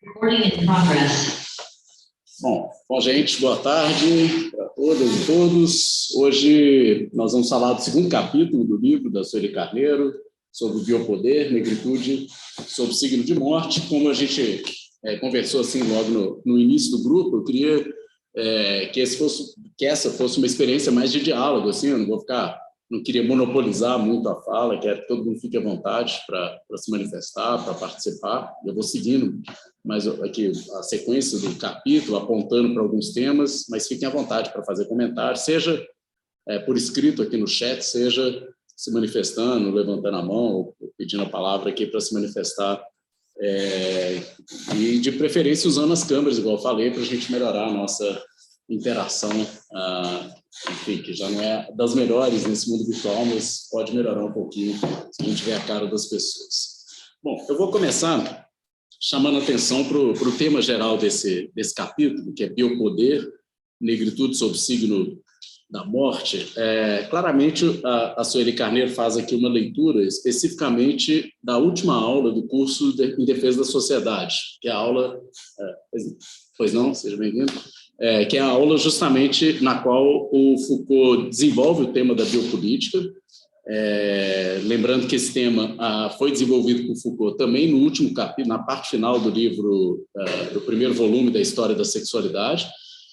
Recording in progress. Bom, gente, boa tarde para todas e todos. Hoje nós vamos falar do segundo capítulo do livro da Sueli Carneiro, sobre o biopoder, negritude, sobre o signo de morte. Como a gente conversou assim logo no início do grupo, eu queria que essa fosse uma experiência mais de diálogo, assim, eu não queria monopolizar muito a fala, quero que todo mundo fique à vontade para se manifestar, para participar. Eu vou seguindo mais aqui a sequência do capítulo, apontando para alguns temas, mas fiquem à vontade para fazer comentários, seja por escrito aqui no chat, seja se manifestando, levantando a mão, ou pedindo a palavra aqui para se manifestar, e de preferência usando as câmeras, igual eu falei, para a gente melhorar a nossa interação, enfim, que já não é das melhores nesse mundo virtual, mas pode melhorar um pouquinho se a gente ver a cara das pessoas. Bom, eu vou começar chamando a atenção para o tema geral desse capítulo, que é biopoder, negritude sob o signo da morte. Claramente, a Sueli Carneiro faz aqui uma leitura especificamente da última aula do curso em Defesa da Sociedade, que é a aula... Pois não, seja bem-vindo. Que é a aula justamente na qual o Foucault desenvolve o tema da biopolítica. Lembrando que esse tema foi desenvolvido por Foucault também no último capítulo, na parte final do livro, do primeiro volume da História da Sexualidade.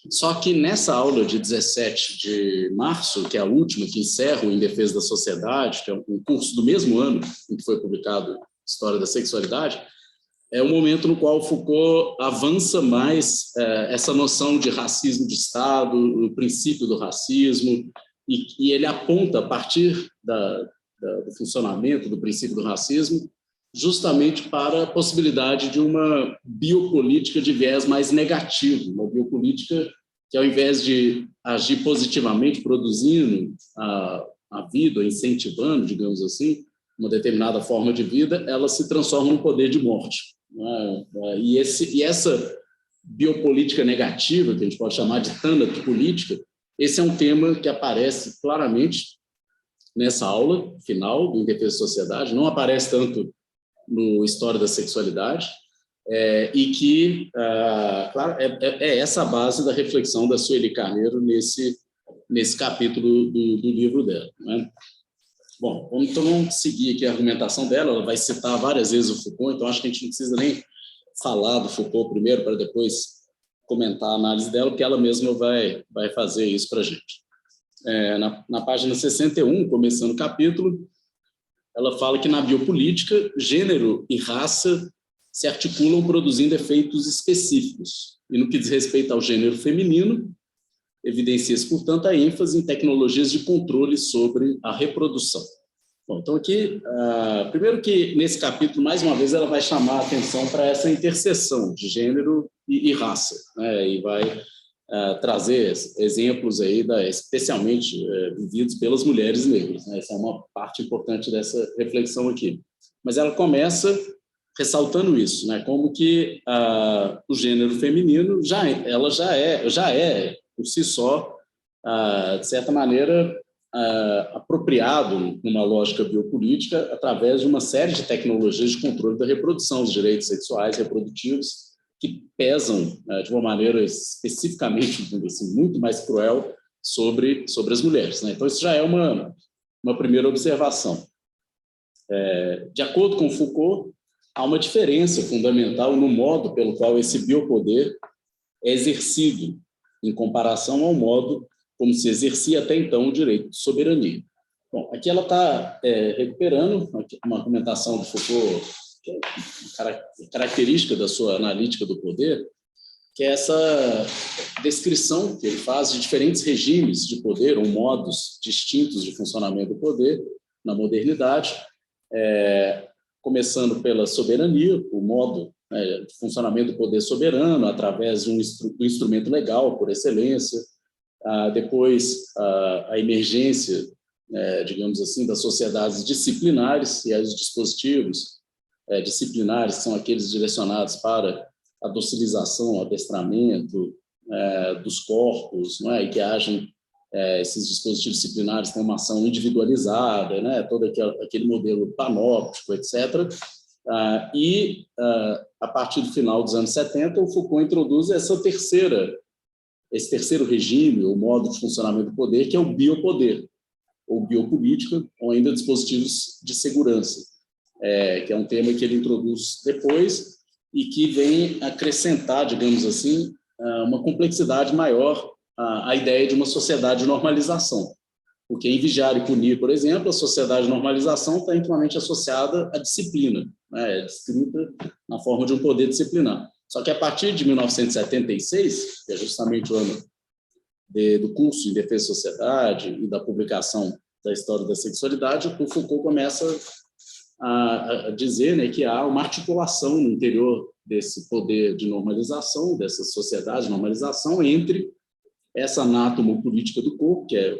Só que nessa aula de 17 de março, que é a última, que encerra o Em Defesa da Sociedade, que é um curso do mesmo ano em que foi publicado História da Sexualidade, é o momento no qual Foucault avança mais essa noção de racismo de Estado, o princípio do racismo, e ele aponta, a partir do funcionamento do princípio do racismo, justamente para a possibilidade de uma biopolítica de viés mais negativo, uma biopolítica que, ao invés de agir positivamente, produzindo a vida, incentivando, digamos assim, uma determinada forma de vida, ela se transforma num poder de morte. E essa biopolítica negativa, que a gente pode chamar de tânatopolítica, esse é um tema que aparece claramente nessa aula final do Em Defesa da Sociedade, não aparece tanto no História da Sexualidade, e que, claro, é essa a base da reflexão da Sueli Carneiro nesse capítulo do livro dela, né? Bom, então vamos seguir aqui a argumentação dela. Ela vai citar várias vezes o Foucault, então acho que a gente não precisa nem falar do Foucault primeiro para depois comentar a análise dela, porque ela mesma vai fazer isso para a gente. Na página 61, começando o capítulo, ela fala que na biopolítica, gênero e raça se articulam produzindo efeitos específicos. E no que diz respeito ao gênero feminino, evidencia-se, portanto, a ênfase em tecnologias de controle sobre a reprodução. Bom, então aqui, primeiro que nesse capítulo, mais uma vez, ela vai chamar a atenção para essa interseção de gênero e raça, né? E vai trazer exemplos aí, especialmente vividos pelas mulheres negras, né? Essa é uma parte importante dessa reflexão aqui. Mas ela começa ressaltando isso, né? Como que o gênero feminino já é por si só, de certa maneira, apropriado numa lógica biopolítica através de uma série de tecnologias de controle da reprodução, dos direitos sexuais e reprodutivos, que pesam de uma maneira especificamente, assim, muito mais cruel sobre as mulheres, né? Então, isso já é uma primeira observação. De acordo com Foucault, há uma diferença fundamental no modo pelo qual esse biopoder é exercido em comparação ao modo como se exercia até então o direito de soberania. Bom, aqui ela está recuperando uma argumentação do Foucault, que é característica da sua analítica do poder, que é essa descrição que ele faz de diferentes regimes de poder, ou modos distintos de funcionamento do poder na modernidade, começando pela soberania, o modo de funcionamento do poder soberano através do instrumento legal por excelência, depois a emergência, digamos assim, das sociedades disciplinares e os dispositivos disciplinares, que são aqueles direcionados para a docilização, o adestramento dos corpos, não é? E que agem, esses dispositivos disciplinares têm uma ação individualizada, né? Todo aquele modelo panóptico, etc. A partir do final dos anos 70, o Foucault introduz esse terceiro regime, o modo de funcionamento do poder, que é o biopoder, ou biopolítica, ou ainda dispositivos de segurança, que é um tema que ele introduz depois e que vem acrescentar, digamos assim, uma complexidade maior à ideia de uma sociedade de normalização. Porque em Vigiar e Punir, por exemplo, a sociedade de normalização está intimamente associada à disciplina, né? É descrita na forma de um poder disciplinar. Só que a partir de 1976, que é justamente o ano do curso em Defesa da Sociedade e da publicação da História da Sexualidade, o Foucault começa a dizer, né, que há uma articulação no interior desse poder de normalização, dessa sociedade de normalização, entre essa anátomo-política do corpo, que é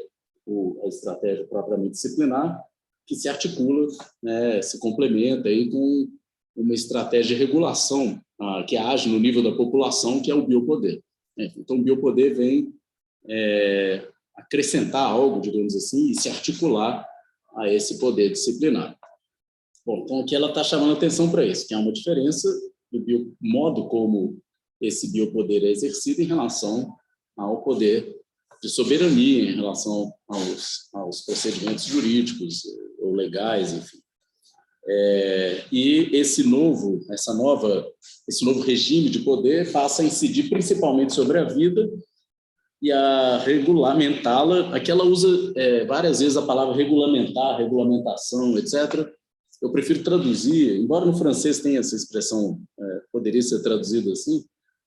a estratégia propriamente disciplinar, que se articula, né, se complementa aí com uma estratégia de regulação que age no nível da população, que é o biopoder. Então, o biopoder vem acrescentar algo, digamos assim, e se articular a esse poder disciplinar. Bom, então aqui ela está chamando atenção para isso, que há uma diferença do modo como esse biopoder é exercido em relação ao poder de soberania, em relação aos procedimentos jurídicos ou legais, enfim. E esse novo regime de poder passa a incidir principalmente sobre a vida e a regulamentá-la. Aqui ela usa várias vezes a palavra regulamentar, regulamentação, etc. Eu prefiro traduzir, embora no francês tenha essa expressão, poderia ser traduzida assim,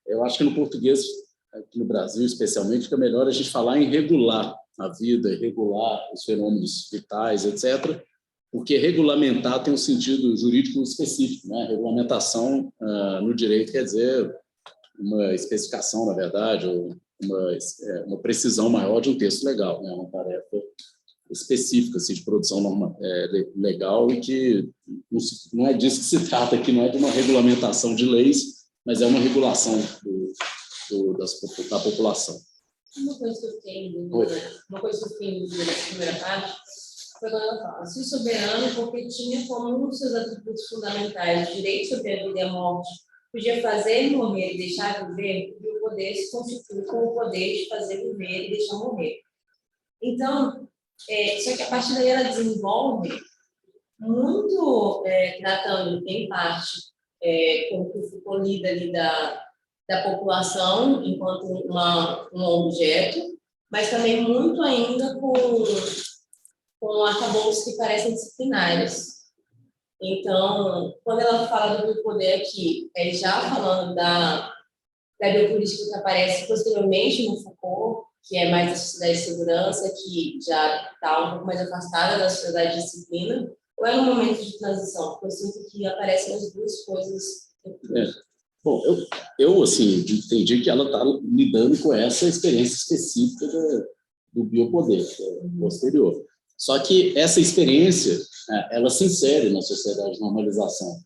eu acho que no português, aqui no Brasil especialmente, fica melhor a gente falar em regular a vida, regular os fenômenos vitais, etc., porque regulamentar tem um sentido jurídico específico, né? Regulamentação no direito quer dizer uma especificação, na verdade, ou uma precisão maior de um texto legal, né? Uma tarefa específica assim, de produção legal, e que não é disso que se trata aqui, não é de uma regulamentação de leis, mas é uma regulação da população. Uma coisa que eu fiquei na primeira parte foi quando ela fala: se o soberano, porque tinha como um dos seus atributos fundamentais o direito sobre a vida e a morte, podia fazer morrer e deixar viver, e o poder se constitui com o poder de fazer viver e deixar morrer. Então, só que a partir daí ela desenvolve muito, tratando, em parte, como que ficou lida ali da população enquanto um objeto, mas também muito ainda com arcabouços que parecem disciplinares. Então, quando ela fala do poder aqui, já falando da biopolítica que aparece posteriormente no Foucault, que é mais da sociedade de segurança, que já está um pouco mais afastada da sociedade de disciplina, ou é um momento de transição? Porque eu sinto que aparecem as duas coisas. Bom, eu assim, entendi que ela está lidando com essa experiência específica do biopoder, que é posterior. Só que essa experiência, ela se insere na sociedade de normalização.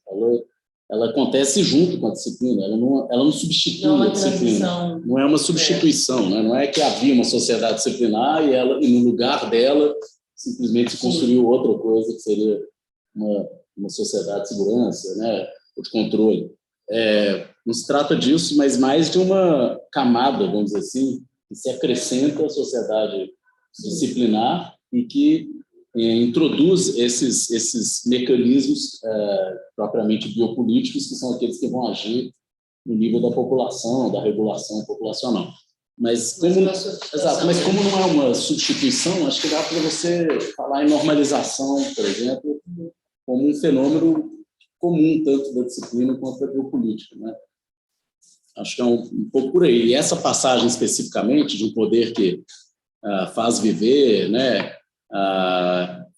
Ela acontece junto com a disciplina, ela não substitui a disciplina. Não é uma substituição, né? Não é que havia uma sociedade disciplinar e no lugar dela simplesmente se construiu outra coisa que seria uma sociedade de segurança, né? Ou de controle. Não se trata disso, mas mais de uma camada, vamos dizer assim, que se acrescenta à sociedade disciplinar e que introduz esses mecanismos propriamente biopolíticos, que são aqueles que vão agir no nível da população, da regulação populacional. Mas como não é uma substituição, acho que dá para você falar em normalização, por exemplo, como um fenômeno comum, tanto da disciplina quanto da biopolítica, né? Acho que é um pouco por aí. E essa passagem especificamente de um poder que faz viver, né,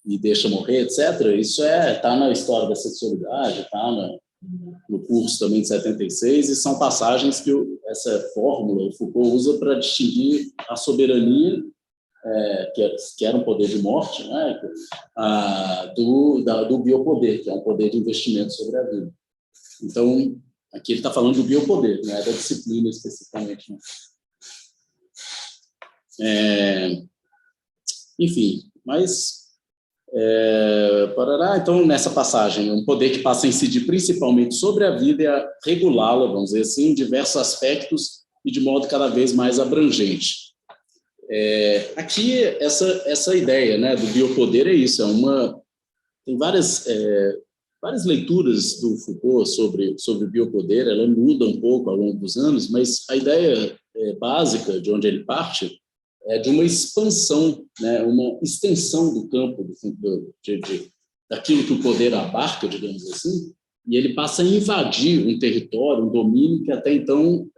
e deixa morrer, etc., isso está na História da Sexualidade, está no curso também de 76, e são passagens que essa fórmula o Foucault usa para distinguir a soberania, que era um poder de morte, né, do biopoder, que é um poder de investimento sobre a vida. Então, aqui ele está falando do biopoder, não é da disciplina especificamente. Né? Enfim, mas Então, nessa passagem, um poder que passa a incidir principalmente sobre a vida e a regulá-la, vamos dizer assim, em diversos aspectos e de modo cada vez mais abrangente. Aqui, essa ideia, né, do biopoder é isso, tem várias leituras do Foucault sobre biopoder, ela muda um pouco ao longo dos anos, mas a ideia básica de onde ele parte é de uma expansão, né, uma extensão do campo daquilo que o poder abarca, digamos assim, e ele passa a invadir um território, um domínio que até então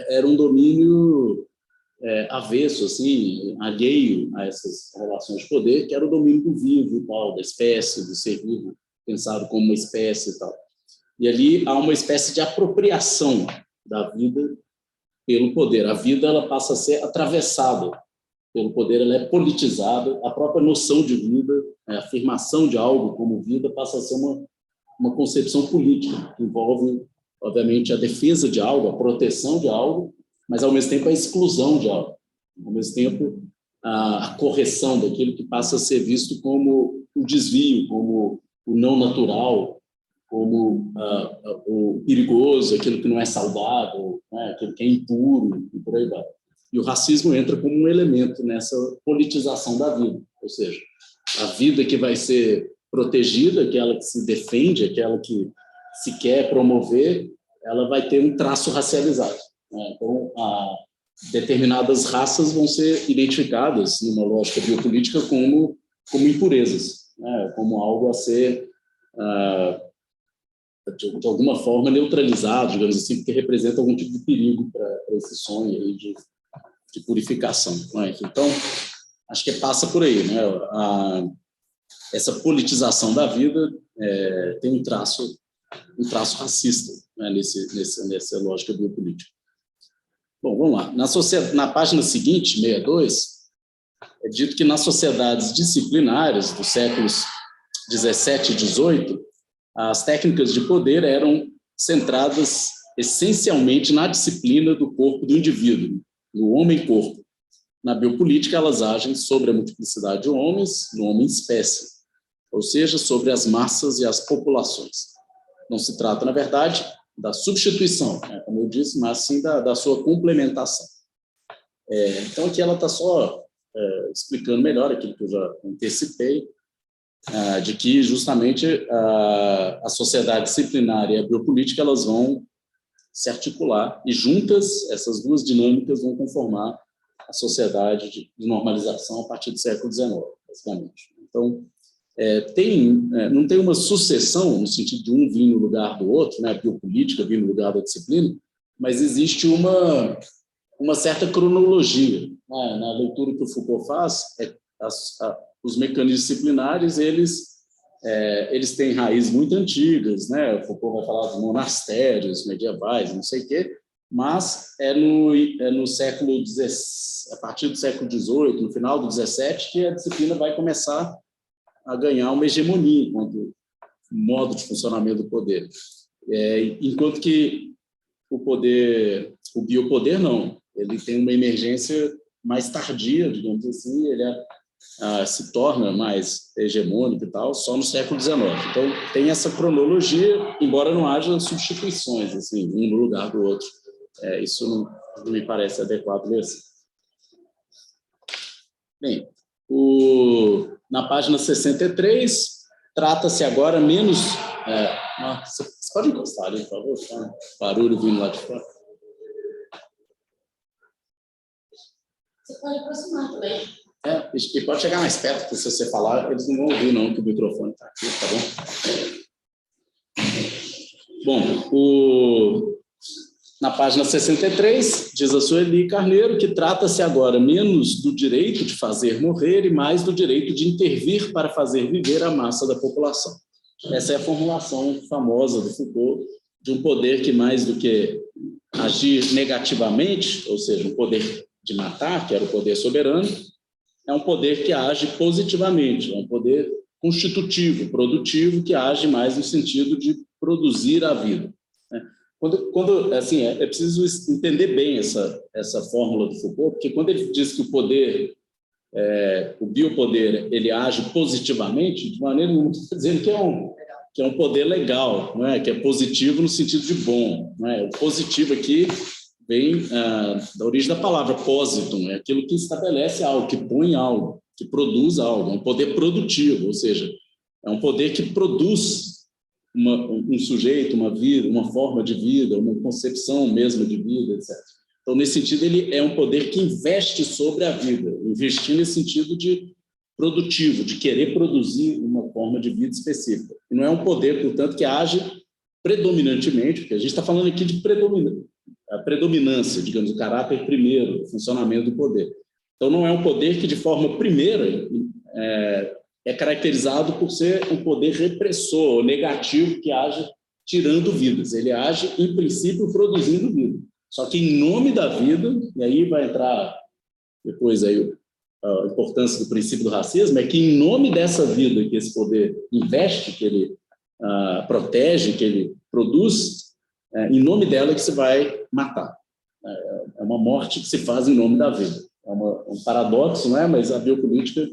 era um domínio avesso, assim, alheio a essas relações de poder, que era o domínio do vivo e tal, da espécie, do ser vivo, pensado como uma espécie e tal. E ali há uma espécie de apropriação da vida pelo poder. A vida ela passa a ser atravessada pelo poder, ela é politizada, a própria noção de vida, a afirmação de algo como vida passa a ser uma concepção política, que envolve, obviamente, a defesa de algo, a proteção de algo, mas, ao mesmo tempo, a exclusão de algo, ao mesmo tempo, a correção daquilo que passa a ser visto como o desvio, como o não natural, como o perigoso, aquilo que não é saudável, né, aquilo que é impuro, e por aí vai. E o racismo entra como um elemento nessa politização da vida, ou seja, a vida que vai ser protegida, aquela que se defende, aquela que se quer promover, ela vai ter um traço racializado. Então, determinadas raças vão ser identificadas, numa lógica biopolítica, como impurezas, né? Como algo a ser, de alguma forma, neutralizado, digamos assim, porque representa algum tipo de perigo para esse sonho aí de purificação. Né? Então, acho que passa por aí. Né? Essa politização da vida tem um traço racista, né? nessa lógica biopolítica. Bom, vamos lá. Na página seguinte, 62, é dito que nas sociedades disciplinares dos séculos 17 e 18, as técnicas de poder eram centradas essencialmente na disciplina do corpo do indivíduo, no homem-corpo. Na biopolítica, elas agem sobre a multiplicidade de homens, no homem-espécie, ou seja, sobre as massas e as populações. Não se trata, na verdade, da substituição, né, como eu disse, mas sim da sua complementação. Então, aqui ela está só explicando melhor aquilo que eu já antecipei, de que, justamente, a sociedade disciplinar e a biopolítica elas vão se articular, e juntas, essas duas dinâmicas vão conformar a sociedade de normalização a partir do século XIX, basicamente. Então, não tem uma sucessão, no sentido de um vir no lugar do outro, né, a biopolítica vir no lugar da disciplina, mas existe uma certa cronologia. Né? Na leitura que o Foucault faz, os mecanismos disciplinares, eles têm raízes muito antigas, né? O Foucault vai falar dos monastérios medievais, não sei o quê, mas no século XVI, a partir do século XVIII, no final do XVII, que a disciplina vai começar a ganhar uma hegemonia enquanto modo de funcionamento do poder. Enquanto que o biopoder não, ele tem uma emergência mais tardia, digamos assim, ele se torna mais hegemônico e tal, só no século XIX. Então, tem essa cronologia, embora não haja substituições, assim, um no lugar do outro. Isso não me parece adequado ler assim. Bem, na página 63, trata-se agora menos... você pode encostar ali, por favor? Tá? Barulho vindo lá de fora. Você pode aproximar também. E pode chegar mais perto, porque se você falar, eles não vão ouvir, não, que o microfone está aqui, tá bom? Bom, na página 63, diz a Sueli Carneiro que trata-se agora menos do direito de fazer morrer e mais do direito de intervir para fazer viver a massa da população. Essa é a formulação famosa do Foucault, de um poder que, mais do que agir negativamente, ou seja, um poder de matar, que era o poder soberano, é um poder que age positivamente, é um poder constitutivo, produtivo, que age mais no sentido de produzir a vida. Assim, é preciso entender bem essa fórmula do Foucault, porque quando ele diz que o poder o biopoder ele age positivamente, de maneira nenhuma está dizendo que é um poder legal, não é? Que é positivo no sentido de bom. Não é? O positivo aqui vem da origem da palavra positum, é aquilo que estabelece algo, que põe algo, que produz algo, é um poder produtivo, ou seja, é um poder que produz um sujeito, uma vida, uma forma de vida, uma concepção mesmo de vida, etc. Então, nesse sentido, ele é um poder que investe sobre a vida, investir nesse sentido de produtivo, de querer produzir uma forma de vida específica. E não é um poder, portanto, que age predominantemente, porque a gente está falando aqui de a predominância, digamos, o caráter primeiro, o funcionamento do poder. Então, não é um poder que, de forma primeira, é caracterizado por ser um poder repressor, ou negativo, que age tirando vidas. Ele age, em princípio, produzindo vida. Só que, em nome da vida, e aí vai entrar depois aí a importância do princípio do racismo, é que, em nome dessa vida que esse poder investe, que ele protege, que ele produz, em nome dela que se vai matar. É uma morte que se faz em nome da vida. É um paradoxo, não é? Mas a biopolítica,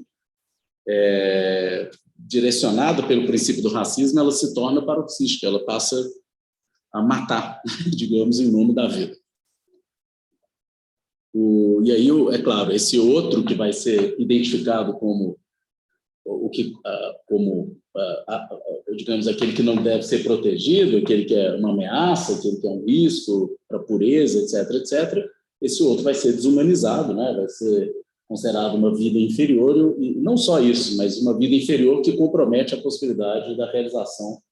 direcionada pelo princípio do racismo, ela se torna paroxística, ela passa a matar, digamos, em nome da vida. E aí, é claro, esse outro que vai ser identificado como digamos, aquele que não deve ser protegido, aquele que é uma ameaça, aquele que é um risco para a pureza, etc., etc., esse outro vai ser desumanizado, né? Vai ser considerado uma vida inferior, e não só isso, mas uma vida inferior que compromete a possibilidade da realização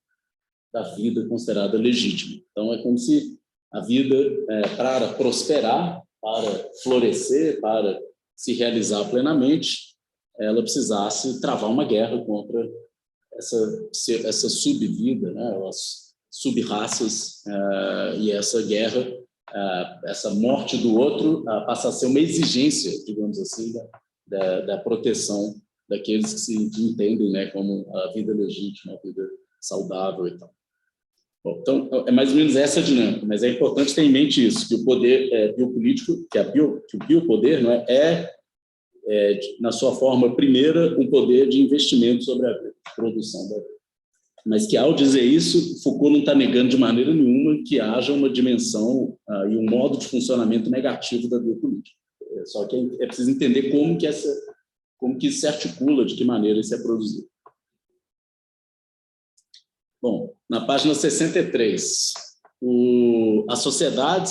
da vida considerada legítima. Então, é como se a vida, para prosperar, para florescer, para se realizar plenamente, ela precisasse travar uma guerra contra essa subvida, né, as subraças, e essa guerra, essa morte do outro, passa a ser uma exigência, digamos assim, da proteção daqueles que se entendem, né, como a vida legítima, a vida saudável e tal. Bom, então, é mais ou menos essa a dinâmica, mas é importante ter em mente isso, que o poder biopolítico, que o biopoder, não na sua forma primeira, um poder de investimento sobre a produção da vida. Mas que, ao dizer isso, Foucault não está negando de maneira nenhuma que haja uma dimensão e um modo de funcionamento negativo da biopolítica. Só que é preciso entender como que isso se articula, de que maneira isso é produzido. Bom, na página 63, a sociedade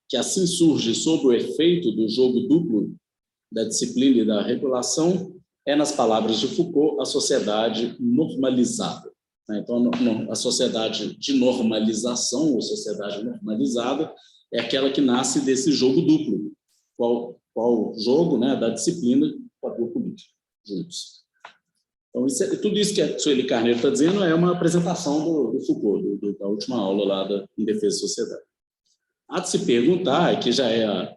que assim surge sob o efeito do jogo duplo da disciplina e da regulação é, nas palavras de Foucault, a sociedade normalizada. Então, a sociedade de normalização, ou sociedade normalizada, é aquela que nasce desse jogo duplo. Qual jogo, né, da disciplina com a biopolítica, juntos. Então, tudo isso que a Sueli Carneiro está dizendo é uma apresentação do Foucault, da última aula lá Em Defesa da Sociedade. Há de se perguntar, que já é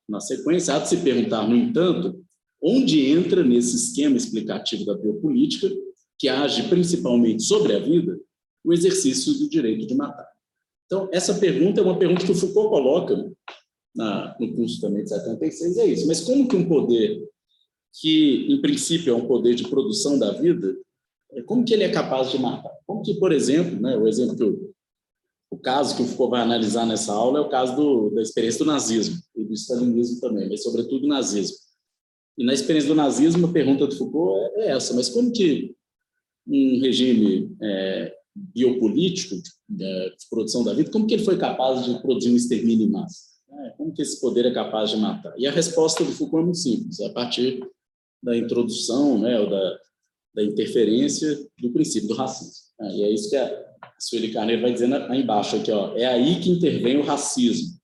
na sequência, há de se perguntar, no entanto, onde entra nesse esquema explicativo da biopolítica, que age principalmente sobre a vida, o exercício do direito de matar. Então, essa pergunta é uma pergunta que o Foucault coloca no curso também de 76, é isso. Mas como que um poder que, em princípio, é um poder de produção da vida, como que ele é capaz de matar? Como que, por exemplo, né, o caso que o Foucault vai analisar nessa aula é o caso da experiência do nazismo e do stalinismo também, mas, sobretudo, do nazismo. E, na experiência do nazismo, a pergunta do Foucault é essa, mas como que um regime biopolítico de produção da vida, como que ele foi capaz de produzir um extermínio em massa? Como que esse poder é capaz de matar? E a resposta do Foucault é muito simples, a partir da introdução, né, ou da interferência do princípio do racismo. E é isso que a Sueli Carneiro vai dizendo aí embaixo, aqui, é aí que intervém o racismo,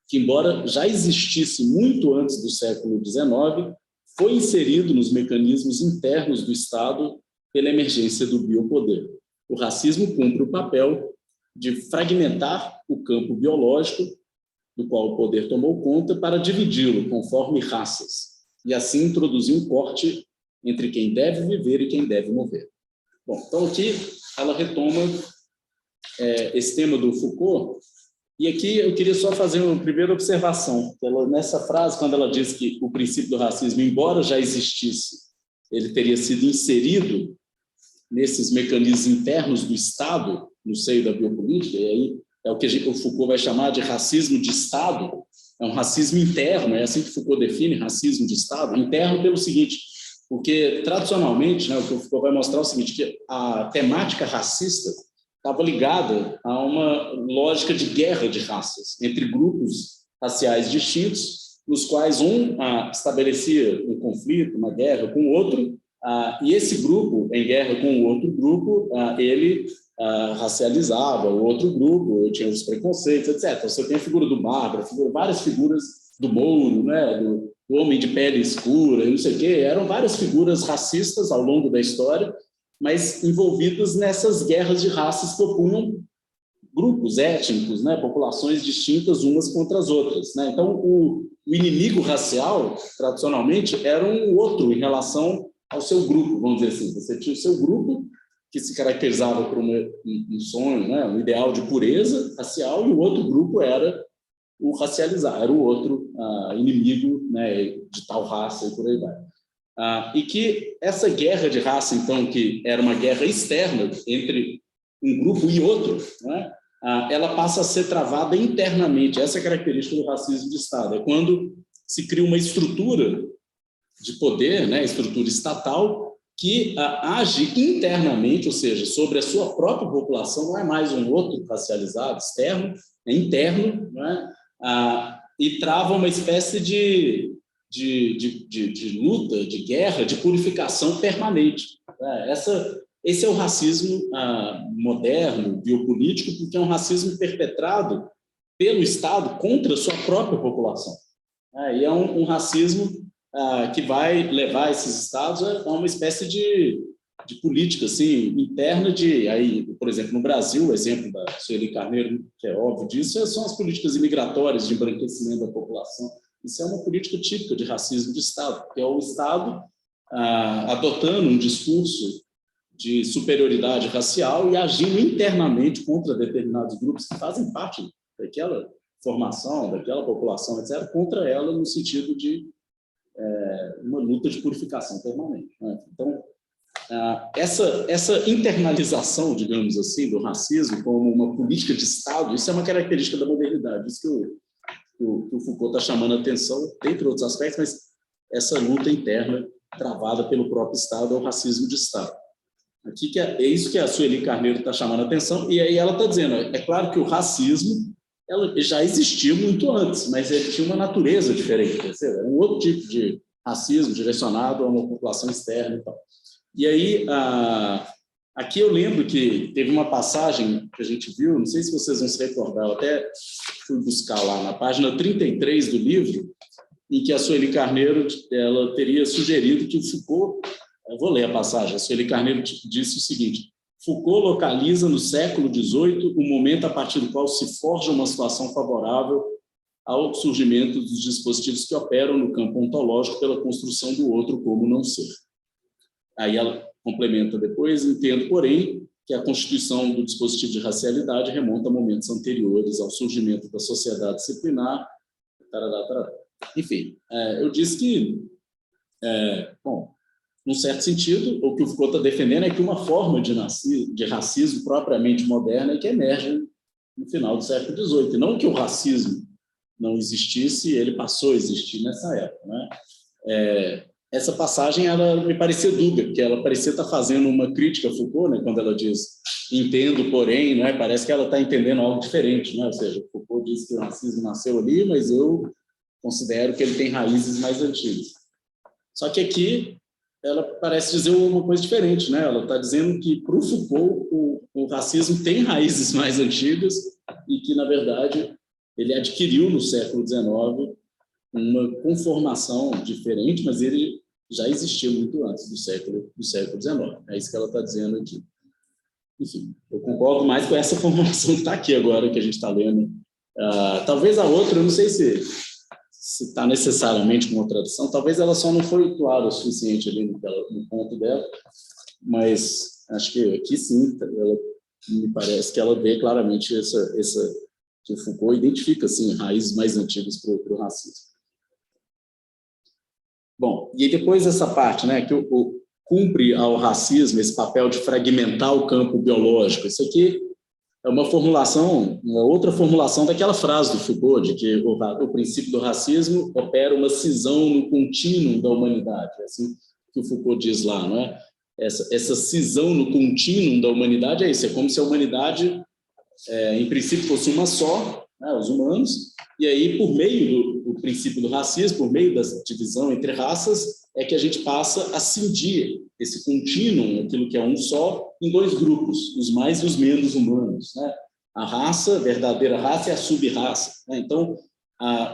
que, embora já existisse muito antes do século XIX, foi inserido nos mecanismos internos do Estado pela emergência do biopoder. O racismo cumpre o papel de fragmentar o campo biológico do qual o poder tomou conta para dividi-lo conforme raças e assim introduzir um corte entre quem deve viver e quem deve morrer. Bom, então aqui ela retoma esse tema do Foucault E aqui eu queria só fazer uma primeira observação. Nessa frase, quando ela diz que o princípio do racismo, embora já existisse, ele teria sido inserido nesses mecanismos internos do Estado, no seio da biopolítica, e aí é o que o Foucault vai chamar de racismo de Estado, é um racismo interno, é assim que Foucault define racismo de Estado, interno pelo seguinte, porque tradicionalmente, né, o que o Foucault vai mostrar é o seguinte, que a temática racista estava ligada a uma lógica de guerra de raças entre grupos raciais distintos, nos quais um estabelecia um conflito, uma guerra com o outro, e esse grupo, em guerra com o outro grupo, ele racializava o outro grupo, tinha os preconceitos, etc. Então, você tem a figura do bárbaro, várias figuras do mouro, né, do homem de pele escura, não sei o quê, eram várias figuras racistas ao longo da história, mas envolvidas nessas guerras de raças que opunham grupos étnicos, né, populações distintas umas contra as outras, né? Então, o inimigo racial, tradicionalmente, era um outro em relação ao seu grupo, vamos dizer assim. Você tinha o seu grupo, que se caracterizava por um sonho, né, um ideal de pureza racial, e o outro grupo era o racializar, era o outro inimigo, né, de tal raça e por aí vai. E que essa guerra de raça, então, que era uma guerra externa entre um grupo e outro, né, ela passa a ser travada internamente. Essa é a característica do racismo de Estado. É quando se cria uma estrutura de poder, né, estrutura estatal, que age internamente, ou seja, sobre a sua própria população, não é mais um outro racializado externo, é interno, né, e trava uma espécie de luta, de guerra, de purificação permanente. Esse é o racismo moderno, biopolítico, porque é um racismo perpetrado pelo Estado contra a sua própria população. E é um racismo que vai levar esses Estados a uma espécie de política assim, interna aí, por exemplo, no Brasil, o exemplo da Sueli Carneiro, que é óbvio disso, são as políticas imigratórias de embranquecimento da população. Isso é uma política típica de racismo de Estado, que é o Estado adotando um discurso de superioridade racial e agindo internamente contra determinados grupos que fazem parte daquela formação, daquela população, etc., contra ela no sentido de uma luta de purificação permanente, né? Então, essa internalização, digamos assim, do racismo como uma política de Estado, isso é uma característica da modernidade, isso que o Foucault está chamando a atenção, dentre outros aspectos, mas essa luta interna travada pelo próprio Estado é o racismo de Estado. Aqui é isso que a Sueli Carneiro está chamando a atenção, e aí ela está dizendo, é claro que o racismo já existia muito antes, mas ele tinha uma natureza diferente, era um outro tipo de racismo direcionado a uma população externa e tal. E aí, aqui eu lembro que teve uma passagem que a gente viu, não sei se vocês vão se recordar, eu até fui buscar lá na página 33 do livro, em que a Sueli Carneiro ela teria sugerido que Foucault, eu vou ler a passagem, a Sueli Carneiro disse o seguinte: Foucault localiza no século XVIII o momento a partir do qual se forja uma situação favorável ao surgimento dos dispositivos que operam no campo ontológico pela construção do outro como não ser. Aí ela complementa depois, entendo, porém, que a constituição do dispositivo de racialidade remonta a momentos anteriores ao surgimento da sociedade disciplinar, tarará, tarará. Enfim, eu disse que, bom, num certo sentido, o que o Foucault está defendendo é que uma forma de racismo propriamente moderna é que emerge no final do século XVIII, não que o racismo não existisse, ele passou a existir nessa época, né? Essa passagem ela me parecia dúbia, porque ela parecia estar fazendo uma crítica a Foucault, né, quando ela diz entendo, porém, né, parece que ela está entendendo algo diferente, né? Ou seja, Foucault diz que o racismo nasceu ali, mas eu considero que ele tem raízes mais antigas. Só que aqui ela parece dizer uma coisa diferente, né? Ela está dizendo que para o Foucault o racismo tem raízes mais antigas e que, na verdade, ele adquiriu no século XIX uma conformação diferente, mas ele já existia muito antes do século XIX. É isso que ela está dizendo aqui. Enfim, eu concordo mais com essa formulação que está aqui agora, que a gente está lendo. Talvez a outra, eu não sei se está necessariamente com uma tradução, talvez ela só não foi clara o suficiente ali no ponto dela, mas acho que aqui sim, me parece que ela vê claramente essa que o Foucault identifica assim, raízes mais antigas para o racismo. Bom, e depois essa parte, né, que cumpre ao racismo esse papel de fragmentar o campo biológico. Isso aqui é uma formulação, uma outra formulação daquela frase do Foucault, de que o princípio do racismo opera uma cisão no contínuo da humanidade. É assim que o Foucault diz lá, não é? Essa cisão no contínuo da humanidade é isso, é como se a humanidade, em princípio, fosse uma só, né, os humanos, e aí, por meio do princípio do racismo, por meio da divisão entre raças, é que a gente passa a cindir esse contínuo, aquilo que é um só, em dois grupos, os mais e os menos humanos, né? A raça, a verdadeira raça, e a sub-raça, né? Então,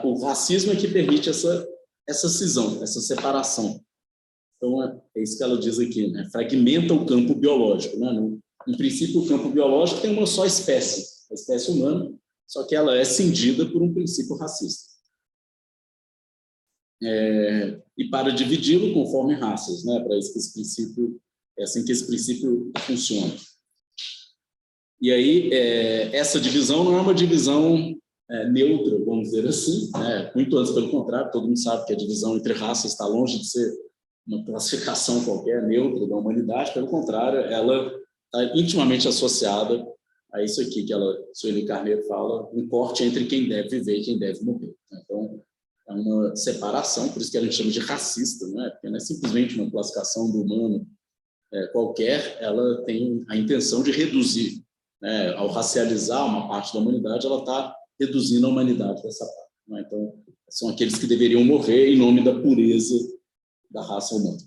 o racismo é que permite essa cisão, essa separação. Então, é isso que ela diz aqui, né? Fragmenta o campo biológico, né? Em princípio, o campo biológico tem uma só espécie, a espécie humana, só que ela é cindida por um princípio racista. E para dividi-lo conforme raças, né? Para isso que esse princípio, é assim que esse princípio funciona. E aí, essa divisão não é uma divisão neutra, vamos dizer assim, né? Muito antes, pelo contrário, todo mundo sabe que a divisão entre raças está longe de ser uma classificação qualquer neutra da humanidade, pelo contrário, ela está intimamente associada a isso aqui que Sueli Carneiro fala, um corte entre quem deve viver e quem deve morrer. Então, é uma separação, por isso que a gente chama de racista, não é? Porque não é simplesmente uma classificação do humano qualquer, ela tem a intenção de reduzir, né? Ao racializar uma parte da humanidade, ela está reduzindo a humanidade dessa parte, não é? Então, são aqueles que deveriam morrer em nome da pureza da raça humana.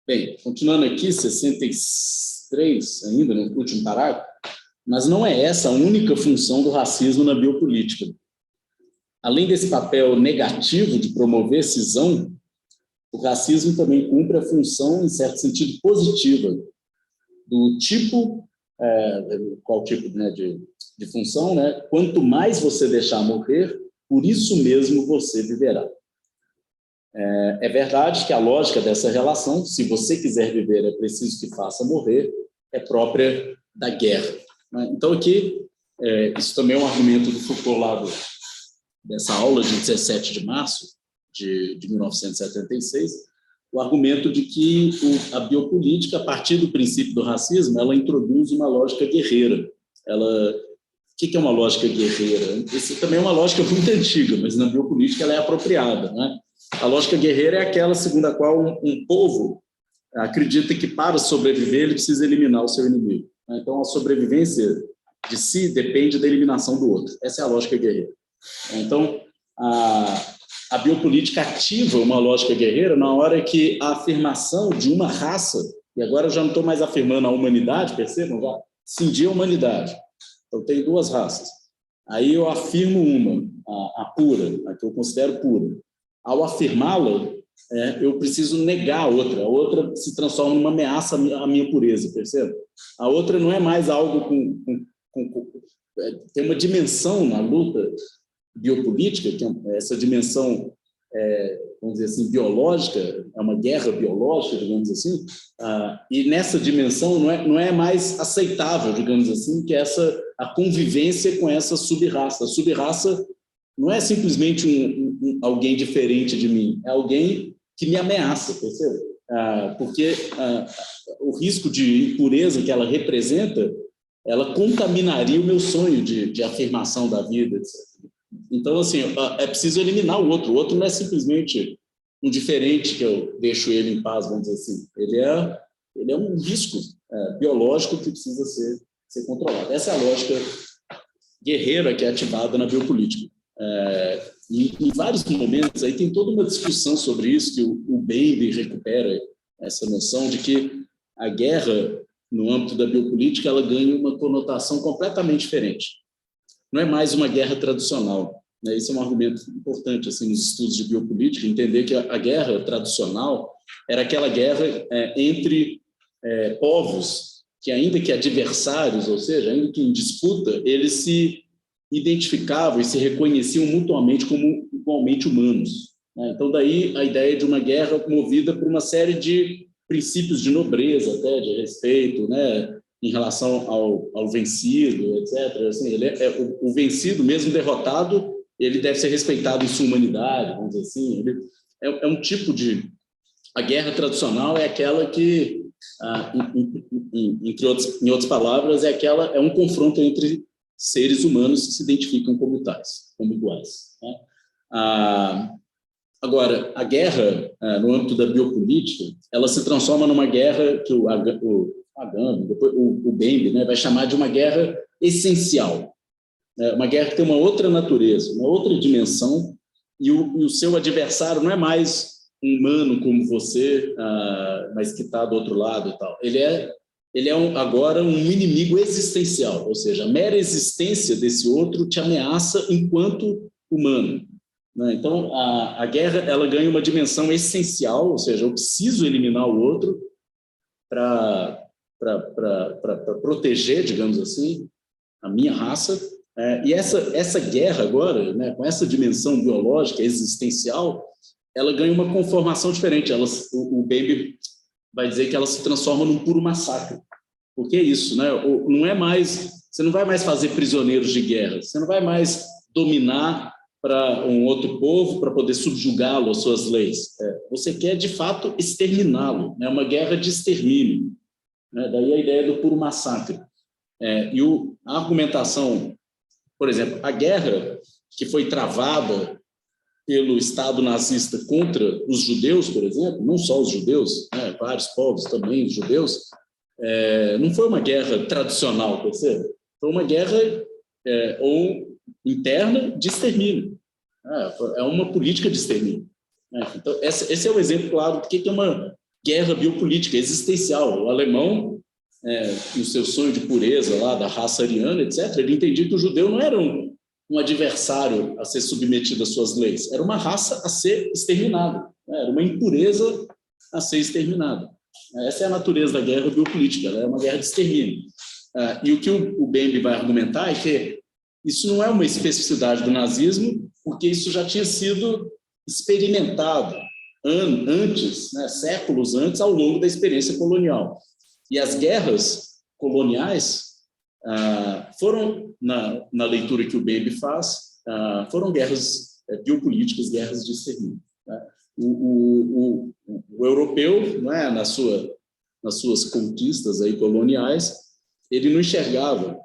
Bem, continuando aqui, 63, ainda no último parágrafo, mas não é essa a única função do racismo na biopolítica. Além desse papel negativo de promover cisão, o racismo também cumpre a função, em certo sentido, positiva, do tipo, qual tipo, né, de função, né? Quanto mais você deixar morrer, por isso mesmo você viverá. É verdade que a lógica dessa relação, se você quiser viver, é preciso que faça morrer, é própria da guerra, né? Então, aqui, isso também é um argumento do Foucault lá dessa aula de 17 de março de 1976, o argumento de que a biopolítica, a partir do princípio do racismo, ela introduz uma lógica guerreira. O que é uma lógica guerreira? Isso também é uma lógica muito antiga, mas na biopolítica ela é apropriada, né? A lógica guerreira é aquela segundo a qual um povo acredita que para sobreviver ele precisa eliminar o seu inimigo. Então a sobrevivência de si depende da eliminação do outro. Essa é a lógica guerreira. Então a biopolítica ativa uma lógica guerreira na hora que a afirmação de uma raça, e agora eu já não estou mais afirmando a humanidade, percebam? Já cindi a humanidade. Então tem duas raças. Aí eu afirmo uma, a pura, a que eu considero pura. Ao afirmá-la, eu preciso negar a outra se transforma numa ameaça à minha pureza, percebe? A outra não é mais algo tem uma dimensão na luta biopolítica, que é essa dimensão, vamos dizer assim, biológica, é uma guerra biológica, digamos assim, e nessa dimensão não é mais aceitável, digamos assim, que a convivência com essa sub-raça. A sub-raça não é simplesmente alguém diferente de mim, é alguém que me ameaça, percebe? Porque o risco de impureza que ela representa, ela contaminaria o meu sonho de afirmação da vida, etc. Então, assim, é preciso eliminar o outro não é simplesmente um diferente que eu deixo ele em paz, vamos dizer assim. Ele é um risco biológico que precisa ser controlado. Essa é a lógica guerreira que é ativada na biopolítica. Em vários momentos, aí tem toda uma discussão sobre isso, que o Bailey recupera essa noção de que a guerra, no âmbito da biopolítica, ela ganha uma conotação completamente diferente. Não é mais uma guerra tradicional, né? Esse é um argumento importante assim, nos estudos de biopolítica, entender que a guerra tradicional era aquela guerra entre povos que, ainda que adversários, ou seja, ainda que em disputa, eles se identificavam e se reconheciam mutuamente como igualmente humanos, né? Então, daí a ideia de uma guerra movida por uma série de princípios de nobreza, até de respeito, né? em relação ao vencido, etc. Assim, ele o vencido, mesmo derrotado, ele deve ser respeitado em sua humanidade, vamos dizer assim. Ele um tipo de... A guerra tradicional é aquela que, em outras palavras, é um confronto entre seres humanos que se identificam como tais, como iguais, né? Agora, a guerra, no âmbito da biopolítica, ela se transforma numa guerra que o Agamben, depois o Bembe, né, vai chamar de uma guerra essencial, né? Uma guerra que tem uma outra natureza, uma outra dimensão, e o seu adversário não é mais um humano como você, mas que está do outro lado e tal. Ele é agora um inimigo existencial, ou seja, a mera existência desse outro te ameaça enquanto humano, né? Então, a guerra ela ganha uma dimensão essencial, ou seja, eu preciso eliminar o outro para proteger, digamos assim, a minha raça. E essa guerra agora, né, com essa dimensão biológica, existencial, ela ganha uma conformação diferente. O Bembe vai dizer que ela se transforma num puro massacre. Porque é isso, né? Não é mais, você não vai mais fazer prisioneiros de guerra, você não vai mais dominar para um outro povo para poder subjugá-lo às suas leis. Você quer, de fato, exterminá-lo. É, né? Uma guerra de extermínio, né? Daí a ideia do puro massacre. A argumentação, por exemplo, a guerra que foi travada pelo Estado nazista contra os judeus, por exemplo, não só os judeus, né? Vários povos também, os judeus, não foi uma guerra tradicional, percebe? Foi uma guerra interna de extermínio. É uma política de extermínio. Então, esse é o exemplo claro do que é uma guerra biopolítica existencial. O alemão, no seu sonho de pureza lá da raça ariana, etc., ele entendia que o judeu não era um adversário a ser submetido às suas leis, era uma raça a ser exterminada, era uma impureza a ser exterminada. Essa é a natureza da guerra biopolítica, ela é uma guerra de extermínio. E o que o Bembe vai argumentar é que isso não é uma especificidade do nazismo, porque isso já tinha sido experimentado antes, né, séculos antes, ao longo da experiência colonial. E as guerras coloniais foram, na leitura que o Bembe faz, foram guerras biopolíticas, guerras de extermínio. Né? O europeu, né, nas suas conquistas aí coloniais, ele não enxergava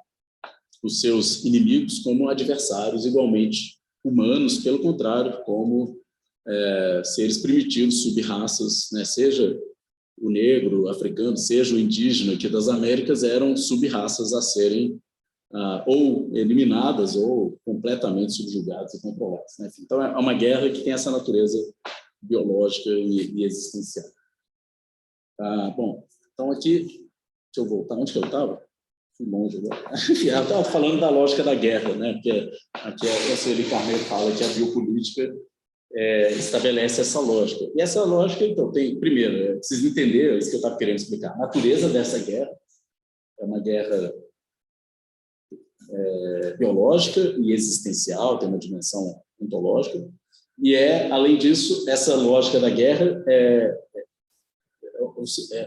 os seus inimigos como adversários igualmente humanos, pelo contrário, como seres primitivos, sub-raças, né? Seja o negro, o africano, seja o indígena aqui das Américas, eram sub-raças a serem ou eliminadas ou completamente subjugadas e controladas, né? Então, é uma guerra que tem essa natureza biológica e existencial. Bom, então aqui, deixa eu voltar, onde que eu estava? Fui longe agora. Eu estava falando da lógica da guerra, né? Porque aqui a Sueli Carneiro fala que a biopolítica estabelece essa lógica. E essa lógica, então, primeiro, preciso entender, é isso que eu estava querendo explicar, a natureza dessa guerra é uma guerra biológica e existencial, tem uma dimensão ontológica, e além disso, essa lógica da guerra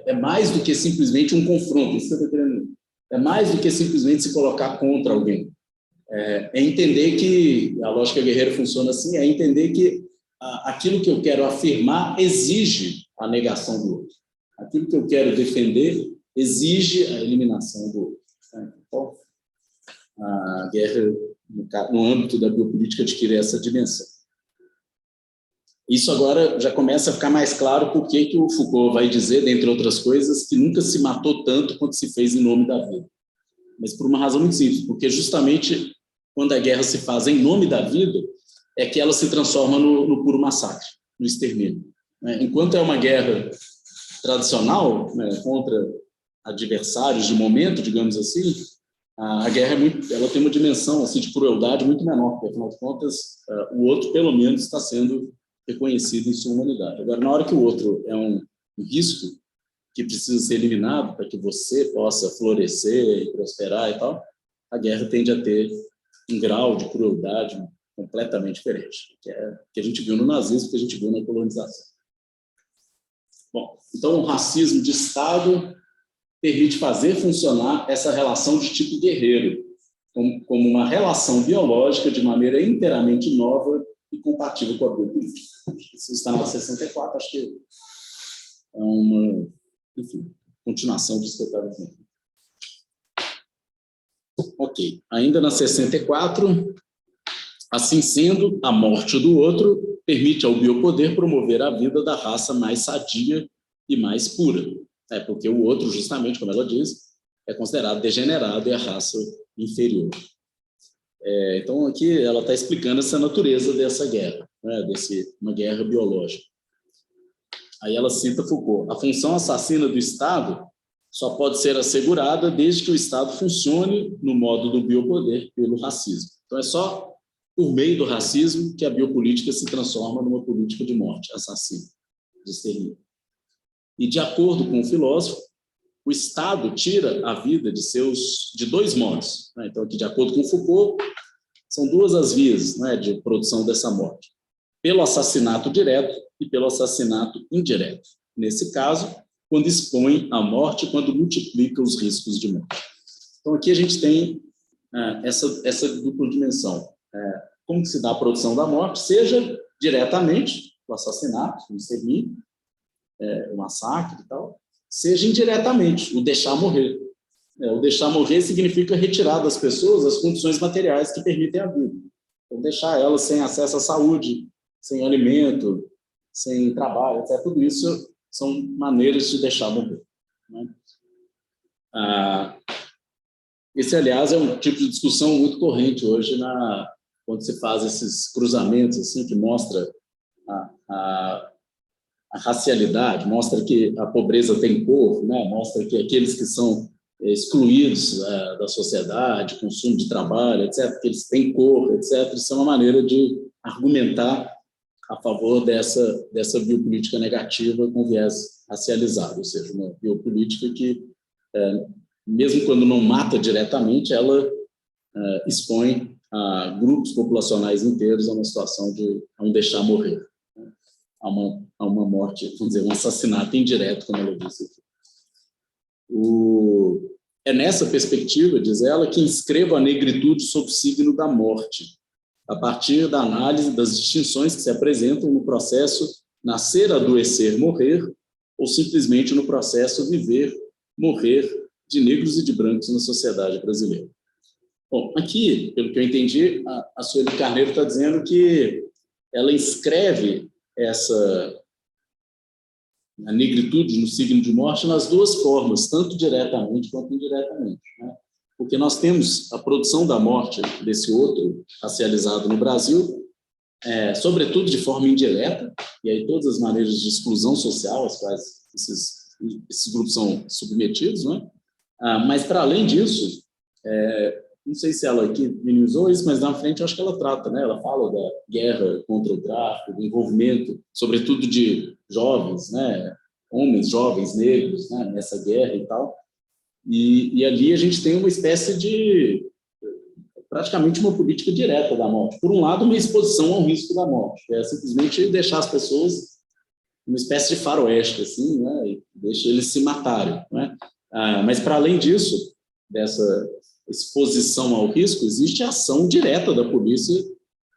é mais do que simplesmente um confronto, isso que eu estou querendo. É mais do que simplesmente se colocar contra alguém. É entender que a lógica guerreira funciona assim, é entender que aquilo que eu quero afirmar exige a negação do outro. Aquilo que eu quero defender exige a eliminação do outro. Então, a guerra, no âmbito da biopolítica, adquire essa dimensão. Isso agora já começa a ficar mais claro por que o Foucault vai dizer, dentre outras coisas, que nunca se matou tanto quanto se fez em nome da vida. Mas por uma razão muito simples, porque justamente quando a guerra se faz em nome da vida, é que ela se transforma no puro massacre, no extermínio. Enquanto é uma guerra tradicional, né, contra adversários de momento, digamos assim, a guerra ela tem uma dimensão assim, de crueldade muito menor, porque, afinal de contas, o outro, pelo menos, está sendo reconhecido em sua humanidade. Agora, na hora que o outro é um risco que precisa ser eliminado para que você possa florescer e prosperar e tal, a guerra tende a ter um grau de crueldade completamente diferente, que a gente viu no nazismo, que a gente viu na colonização. Bom, então, o racismo de Estado permite fazer funcionar essa relação de tipo guerreiro, como uma relação biológica de maneira inteiramente nova e compatível com a biopolítica. Isso está na 64, acho que é uma, enfim, continuação disso que eu estava dizendo. Ok, ainda na 64, assim sendo, a morte do outro permite ao biopoder promover a vida da raça mais sadia e mais pura. Porque o outro, justamente, como ela diz, é considerado degenerado e a raça inferior. Então, aqui ela está explicando essa natureza dessa guerra, né, uma guerra biológica. Aí ela cita Foucault: a função assassina do Estado só pode ser assegurada desde que o Estado funcione no modo do biopoder pelo racismo. Então, é só por meio do racismo que a biopolítica se transforma numa política de morte, assassina, de extermínio. E, de acordo com o filósofo, o Estado tira a vida de dois modos. Né? Então, aqui, de acordo com Foucault, são duas as vias, né, de produção dessa morte: pelo assassinato direto e pelo assassinato indireto. Nesse caso, quando expõe a morte, quando multiplica os riscos de morte. Então, aqui a gente tem essa dupla dimensão. Como que se dá a produção da morte? Seja diretamente, o assassinato, o extermínio, o massacre e tal, seja indiretamente, o deixar morrer. O deixar morrer significa retirar das pessoas as condições materiais que permitem a vida. Então, deixar elas sem acesso à saúde, sem alimento, sem trabalho, etc. Tudo isso são maneiras de deixar morrer. Né? Esse, aliás, é um tipo de discussão muito corrente hoje quando se faz esses cruzamentos assim, que mostra a racialidade, mostra que a pobreza tem cor, né? Mostra que aqueles que são excluídos da sociedade, consumo de trabalho, etc., que eles têm cor, etc., isso é uma maneira de argumentar a favor dessa biopolítica negativa com viés racializado, ou seja, uma biopolítica que, mesmo quando não mata diretamente, ela expõe grupos populacionais inteiros a uma situação de não deixar morrer, né? a uma morte, vamos dizer, um assassinato indireto, como ela disse aqui. É nessa perspectiva, diz ela, que inscrevo a negritude sob o signo da morte, a partir da análise das distinções que se apresentam no processo nascer, adoecer, morrer, ou simplesmente no processo viver, morrer de negros e de brancos na sociedade brasileira. Bom, aqui, pelo que eu entendi, a Sueli Carneiro está dizendo que ela inscreve a negritude no signo de morte nas duas formas, tanto diretamente quanto indiretamente, né? Porque nós temos a produção da morte desse outro racializado no Brasil, sobretudo de forma indireta, e aí todas as maneiras de exclusão social às quais esses grupos são submetidos, né? Mas, para além disso, não sei se ela aqui minimizou isso, mas na frente eu acho que ela trata, né? Ela fala da guerra contra o tráfico, do envolvimento, sobretudo de jovens, né? Homens jovens negros, né? Nessa guerra e tal. E ali a gente tem uma espécie de, praticamente uma política direta da morte. Por um lado, uma exposição ao risco da morte, que é simplesmente deixar as pessoas uma espécie de faroeste, assim, né? E deixa eles se matarem, né? Mas, para além disso, dessa exposição ao risco, existe a ação direta da polícia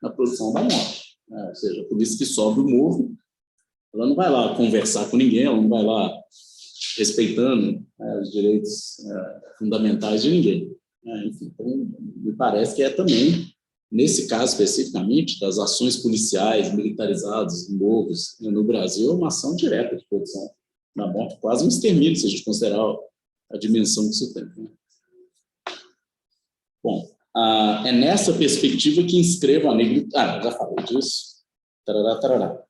na produção da morte, né? Ou seja, a polícia que sobe o morro, ela não vai lá conversar com ninguém, ela não vai lá respeitando os direitos fundamentais de ninguém, né? Enfim, então, me parece que é também, nesse caso especificamente, das ações policiais militarizadas em morros no Brasil, uma ação direta de produção da morte, quase um extermínio, se a gente considerar a dimensão que isso tem, né? Bom, é nessa perspectiva que inscrevo a negritude. Já falei disso. Tarará, tarará.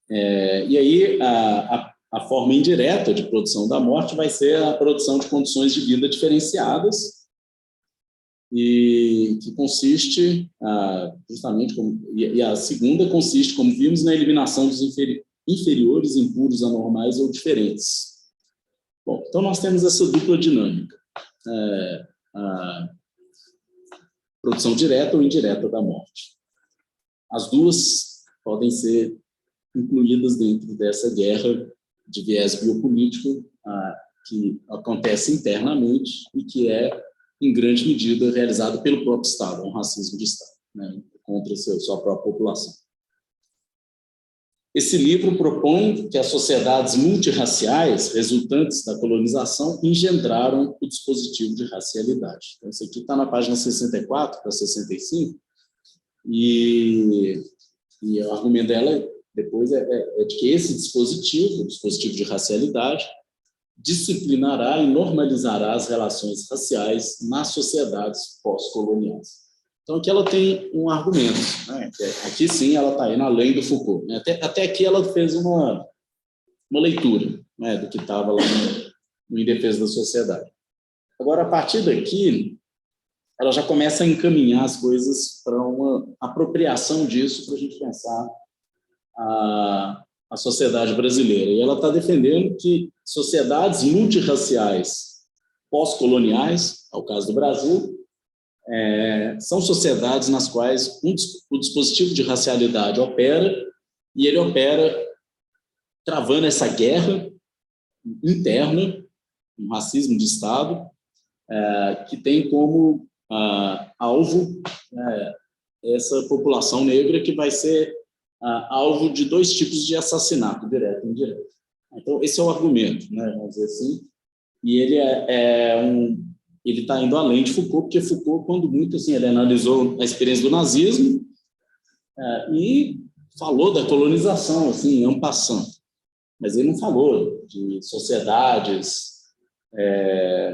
E aí, a forma indireta de produção da morte vai ser a produção de condições de vida diferenciadas, e que consiste justamente, e a segunda consiste, como vimos, na eliminação dos inferiores, impuros, anormais ou diferentes. Bom, então nós temos essa dupla dinâmica, a produção direta ou indireta da morte. As duas podem ser incluídas dentro dessa guerra de viés biopolítico que acontece internamente e que é, em grande medida, realizado pelo próprio Estado, um racismo de Estado, né, contra sua própria população. Esse livro propõe que as sociedades multirraciais, resultantes da colonização, engendraram o dispositivo de racialidade. Então, isso aqui está na página 64 para 65, e o argumento dela depois é de que esse dispositivo, o dispositivo de racialidade, disciplinará e normalizará as relações raciais nas sociedades pós-coloniais. Então, aqui ela tem um argumento, né? Aqui sim ela está indo além do Foucault, né? Até aqui ela fez uma leitura, né, do que estava lá no Em Defesa da Sociedade. Agora, a partir daqui, ela já começa a encaminhar as coisas para uma apropriação disso para a gente pensar a sociedade brasileira. E ela está defendendo que sociedades multirraciais pós-coloniais, ao caso do Brasil, são sociedades nas quais o dispositivo de racialidade opera, e ele opera travando essa guerra interna, um racismo de Estado, que tem como alvo essa população negra, que vai ser alvo de dois tipos de assassinato, direto e indireto. Então, esse é o argumento, né, vamos dizer assim, e ele ele está indo além de Foucault, porque Foucault, quando muito, assim, ele analisou a experiência do nazismo e falou da colonização, assim, en passant, mas ele não falou de sociedades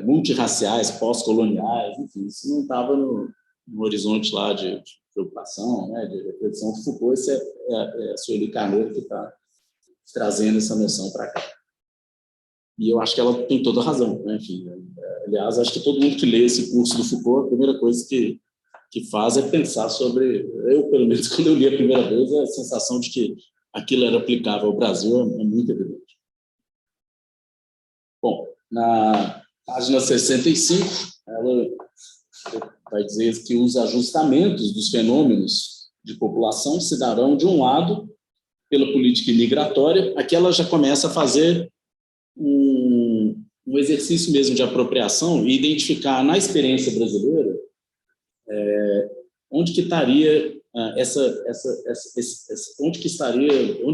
multirraciais, pós-coloniais, enfim, isso não estava no horizonte lá de preocupação, né, de reflexão. Foucault, esse é a Sueli Carneiro que está trazendo essa noção para cá. E eu acho que ela tem toda a razão, né? Enfim, aliás, acho que todo mundo que lê esse curso do Foucault, a primeira coisa que faz é pensar sobre... Eu, pelo menos, quando eu li a primeira vez, a sensação de que aquilo era aplicável ao Brasil é muito evidente. Bom, na página 65, ela vai dizer que os ajustamentos dos fenômenos de população se darão, de um lado, pela política imigratória. Aqui ela já começa a fazer um exercício mesmo de apropriação e identificar na experiência brasileira onde que estaria onde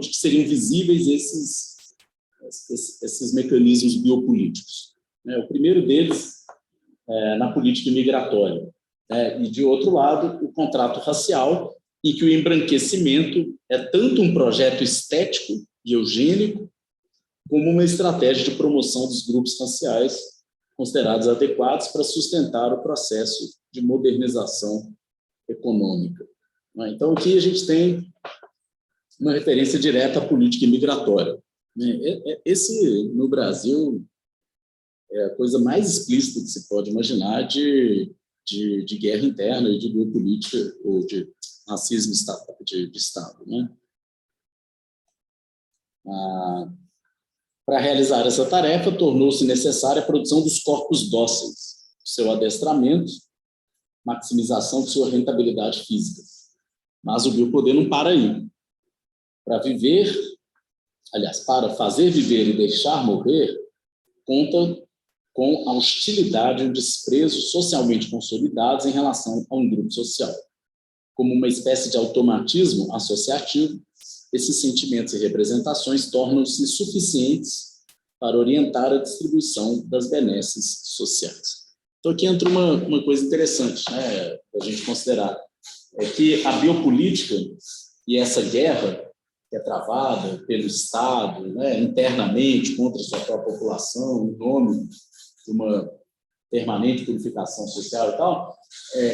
que seriam visíveis esses mecanismos biopolíticos. O primeiro deles na política imigratória, e de outro lado o contrato racial, em que o embranquecimento é tanto um projeto estético e eugênico como uma estratégia de promoção dos grupos raciais considerados adequados para sustentar o processo de modernização econômica. Então, aqui a gente tem uma referência direta à política imigratória. Esse, no Brasil, é a coisa mais explícita que se pode imaginar de guerra interna e de biopolítica, ou de racismo de Estado, né? Para realizar essa tarefa, tornou-se necessária a produção dos corpos dóceis, seu adestramento, maximização de sua rentabilidade física. Mas o biopoder não para aí. Para fazer viver e deixar morrer, conta com a hostilidade e o desprezo socialmente consolidados em relação a um grupo social. Como uma espécie de automatismo associativo, esses sentimentos e representações tornam-se suficientes para orientar a distribuição das benesses sociais. Então, aqui entra uma coisa interessante, né, para a gente considerar, é que a biopolítica e essa guerra que é travada pelo Estado, né, internamente contra a sua própria população, em nome de uma permanente purificação social e tal,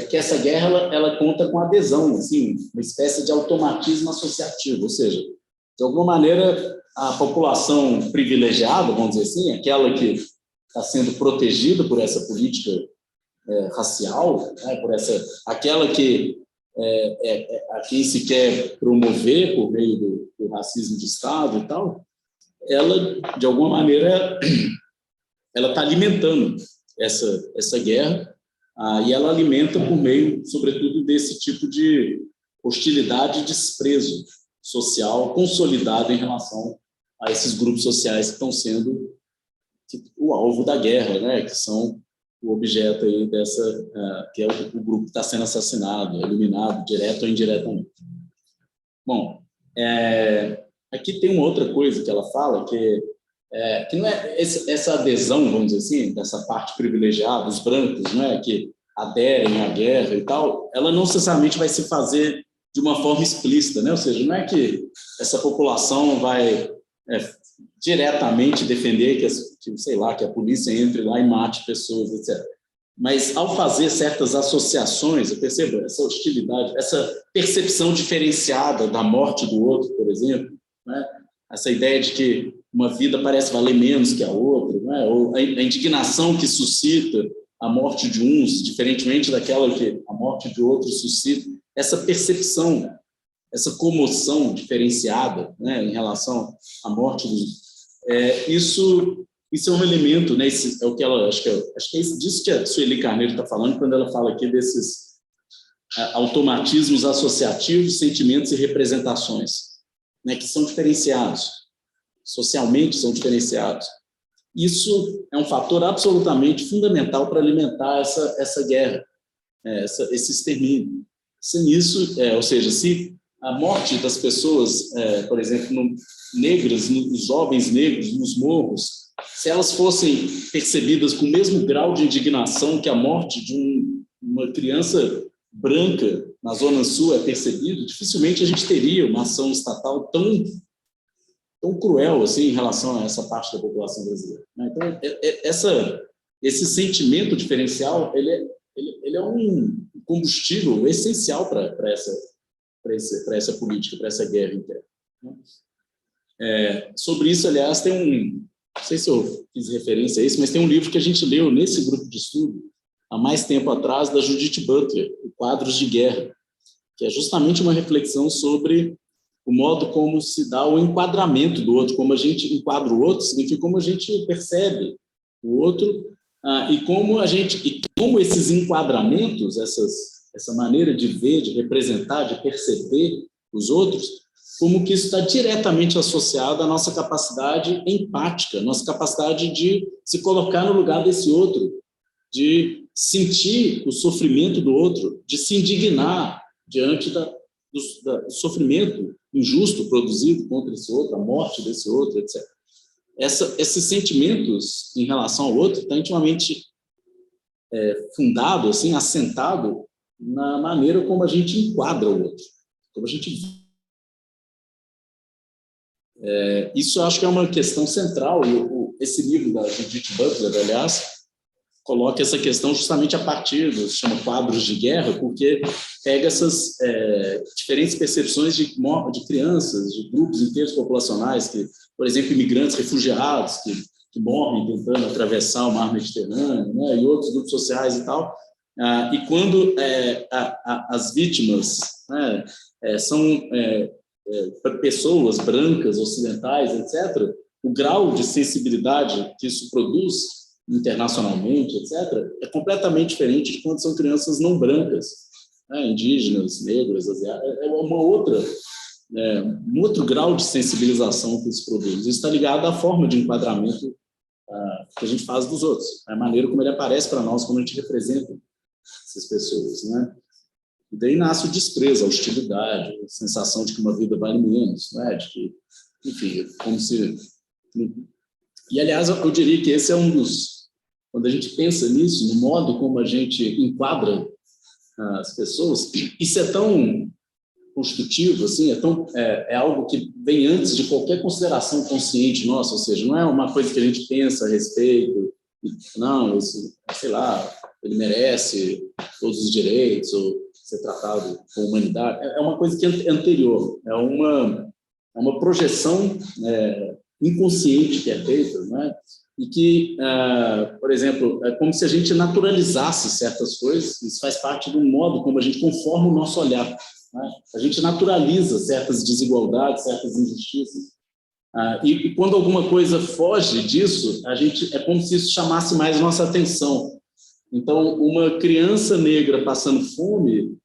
que essa guerra ela conta com adesão, assim, uma espécie de automatismo associativo, ou seja, de alguma maneira a população privilegiada, vamos dizer assim, aquela que está sendo protegida por essa política racial, né, aquela que a quem se quer promover por meio do racismo de Estado e tal, ela, de alguma maneira, ela está alimentando essa guerra, e ela alimenta por meio, sobretudo, desse tipo de hostilidade e desprezo social consolidado em relação a esses grupos sociais que estão sendo o alvo da guerra, né? Que são o objeto aí que é o grupo que está sendo assassinado, eliminado, direto ou indiretamente. Bom, aqui tem uma outra coisa que ela fala, que não é essa adesão, vamos dizer assim, dessa parte privilegiada, os brancos, né, que aderem à guerra e tal, ela não necessariamente vai se fazer de uma forma explícita, né? Ou seja, não é que essa população vai diretamente defender que a polícia entre lá e mate pessoas, etc. Mas, ao fazer certas associações, eu percebo essa hostilidade, essa percepção diferenciada da morte do outro, por exemplo, né? Essa ideia de que uma vida parece valer menos que a outra, né? Ou a indignação que suscita a morte de uns, diferentemente daquela que a morte de outros suscita, essa percepção, essa comoção diferenciada, né, em relação à morte dos... Isso é um elemento, né? É o que ela... Acho que é disso que a Sueli Carneiro está falando quando ela fala aqui desses automatismos associativos, sentimentos e representações, né, que são diferenciados, socialmente são diferenciados. Isso é um fator absolutamente fundamental para alimentar essa guerra, esse extermínio. Sem isso, ou seja, se a morte das pessoas, por exemplo, negras, os jovens negros nos morros, se elas fossem percebidas com o mesmo grau de indignação que a morte de uma criança branca na Zona Sul é percebido, dificilmente a gente teria uma ação estatal tão cruel assim em relação a essa parte da população brasileira. Então, esse sentimento diferencial, ele é um combustível essencial para essa política, para essa guerra interna. Sobre isso, aliás, não sei se eu fiz referência a isso, mas tem um livro que a gente leu nesse grupo de estudo há mais tempo atrás, da Judith Butler, o Quadros de Guerra, que é justamente uma reflexão sobre o modo como se dá o enquadramento do outro, como a gente enquadra o outro, significa como a gente percebe o outro, e como esses enquadramentos, essa maneira de ver, de representar, de perceber os outros, como que isso está diretamente associado à nossa capacidade empática, nossa capacidade de se colocar no lugar desse outro, de sentir o sofrimento do outro, de se indignar diante do sofrimento injusto produzido contra esse outro, a morte desse outro, etc. Esses sentimentos em relação ao outro estão intimamente fundado, assim, assentado na maneira como a gente enquadra o outro, como a gente... Isso eu acho que é uma questão central, e esse livro da Judith Butler, aliás, coloca essa questão justamente a partir se chama Quadros de Guerra, porque pega essas diferentes percepções de crianças, de grupos inteiros populacionais, que, por exemplo, imigrantes, refugiados, que morrem tentando atravessar o mar Mediterrâneo, né, e outros grupos sociais e tal, e quando as vítimas, né, são pessoas brancas, ocidentais, etc., o grau de sensibilidade que isso produz internacionalmente, etc., é completamente diferente de quando são crianças não brancas, né, indígenas, negras, asiáticas. É um outro grau de sensibilização que isso produz. Isso está ligado à forma de enquadramento que a gente faz dos outros, a maneira como ele aparece para nós, como a gente representa essas pessoas, né? E daí nasce o desprezo, a hostilidade, a sensação de que uma vida vale menos, né? De que, enfim, como se... E, aliás, eu diria que esse é um dos... Quando a gente pensa nisso, no modo como a gente enquadra as pessoas, isso é tão construtivo, assim, é algo que vem antes de qualquer consideração consciente nossa, ou seja, não é uma coisa que a gente pensa a respeito, não, isso, sei lá, ele merece todos os direitos, ou ser tratado com humanidade, é uma coisa que é anterior, é uma projeção inconsciente que é feita, né? E que, por exemplo, é como se a gente naturalizasse certas coisas, isso faz parte do modo como a gente conforma o nosso olhar, né? A gente naturaliza certas desigualdades, certas injustiças, e quando alguma coisa foge disso, é como se isso chamasse mais nossa atenção. Então, uma criança negra passando fome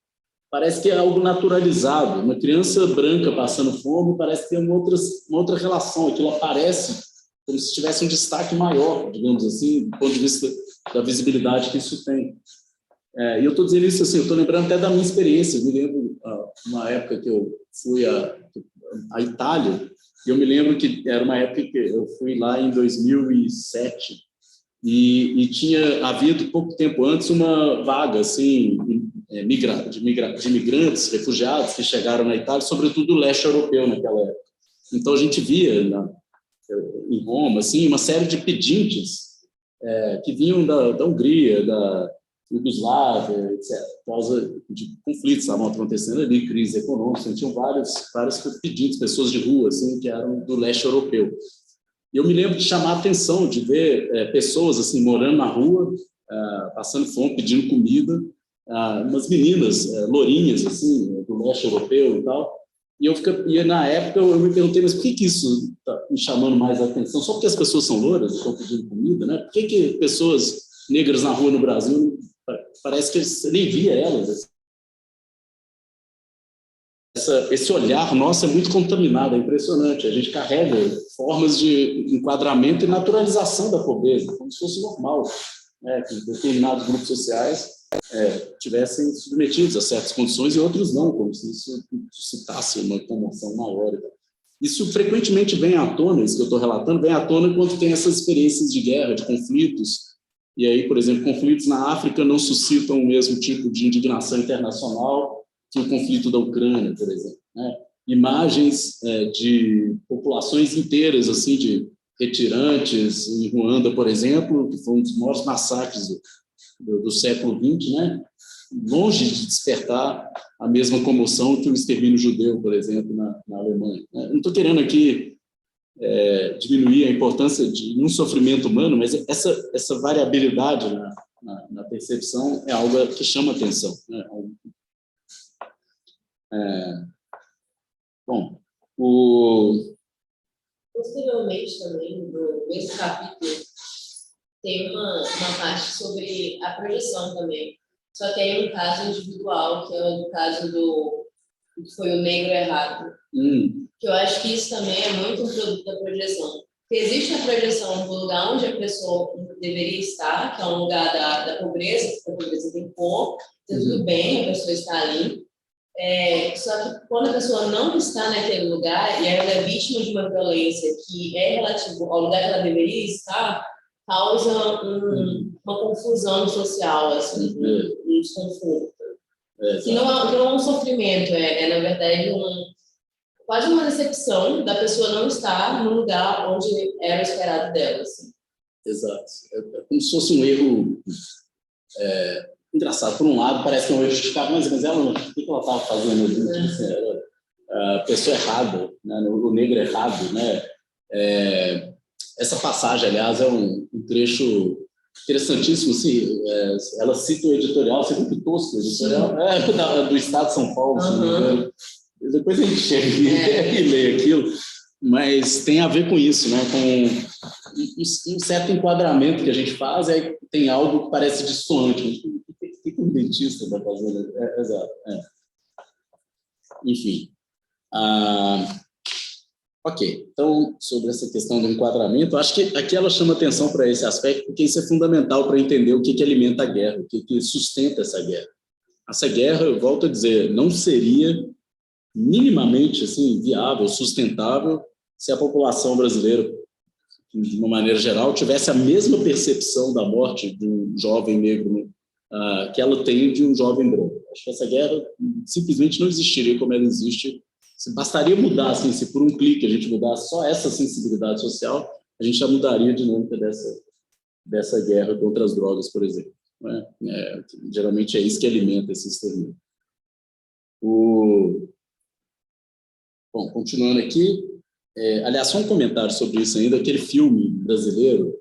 parece que é algo naturalizado. Uma criança branca passando fome parece ter uma outra relação, aquilo aparece como se tivesse um destaque maior, digamos assim, do ponto de vista da visibilidade que isso tem. E eu estou dizendo isso assim, eu estou lembrando até da minha experiência. Eu me lembro uma época que eu fui à Itália, e eu me lembro que era uma época que eu fui lá em 2007, e tinha havido pouco tempo antes uma vaga assim, de imigrantes, refugiados que chegaram na Itália, sobretudo do leste europeu naquela época. Então a gente via em Roma assim, uma série de pedintes que vinham da Hungria, da Iugoslávia, etc. Por causa de conflitos que estavam acontecendo ali, crise econômica, tinham vários pedintes, pessoas de rua, assim, que eram do leste europeu. E eu me lembro de chamar a atenção, de ver pessoas assim, morando na rua, passando fome, pedindo comida, umas meninas lourinhas, assim, do leste europeu e tal. E na época eu me perguntei, mas por que isso está me chamando mais a atenção? Só porque as pessoas são louras e estão pedindo comida, né? Por que pessoas negras na rua no Brasil, parece que você nem via elas? Esse olhar nosso é muito contaminado, é impressionante. A gente carrega formas de enquadramento e naturalização da pobreza, como se fosse normal, né? Que determinados grupos sociais tivessem submetidos a certas condições e outros não, como se isso suscitasse uma comoção maior. Isso frequentemente vem à tona, isso que eu estou relatando, vem à tona quando tem essas experiências de guerra, de conflitos. E aí, por exemplo, conflitos na África não suscitam o mesmo tipo de indignação internacional que o conflito da Ucrânia, por exemplo, né? Imagens de populações inteiras, assim, de retirantes em Ruanda, por exemplo, que foi um dos maiores massacres do século XX, né? Longe de despertar a mesma comoção que o extermínio judeu, por exemplo, na Alemanha. Não estou querendo aqui diminuir a importância de um sofrimento humano, mas essa variabilidade na percepção é algo que chama atenção, né? Bom, Posteriormente também, no mesmo capítulo, tem uma parte sobre a projeção também. Só que aí é um caso individual, que é o caso do que foi o negro errado. Que eu acho que isso também é muito um produto da projeção. Porque existe a projeção do lugar onde a pessoa deveria estar, que é um lugar da pobreza, porque a pobreza tem cor, tudo bem, a pessoa está ali. Só que quando a pessoa não está naquele lugar e ela é vítima de uma violência que é relativa ao lugar que ela deveria estar, causa uma confusão social, assim, um desconforto. Que não é um sofrimento, na verdade, quase uma decepção da pessoa não estar no lugar onde era esperado dela. Assim. Exato. É como se fosse um erro engraçado. Por um lado, parece que é um erro justificado, mas ela, o que ela estava fazendo ali? A pessoa errada, né? O negro errado, né? Essa passagem, aliás, é um trecho interessantíssimo. Assim, ela cita o editorial, você viu que tosco o editorial? Do Estado de São Paulo, se não me engano. Depois a gente chega e lê aquilo, mas tem a ver com isso, né? Com um certo enquadramento que a gente faz, aí tem algo que parece distoante. O que um dentista está fazendo? Exato. Enfim. Ok, então, sobre essa questão do enquadramento, acho que aqui ela chama atenção para esse aspecto, porque isso é fundamental para entender o que alimenta a guerra, o que sustenta essa guerra. Essa guerra, eu volto a dizer, não seria minimamente assim, viável, sustentável, se a população brasileira, de uma maneira geral, tivesse a mesma percepção da morte de um jovem negro que ela tem de um jovem branco. Acho que essa guerra simplesmente não existiria como ela existe. Bastaria mudar, assim, se por um clique a gente mudasse só essa sensibilidade social, a gente já mudaria a dinâmica dessa guerra contra as drogas, por exemplo. Geralmente é isso que alimenta esse extermínio. Bom, continuando aqui, aliás, só um comentário sobre isso ainda, aquele filme brasileiro,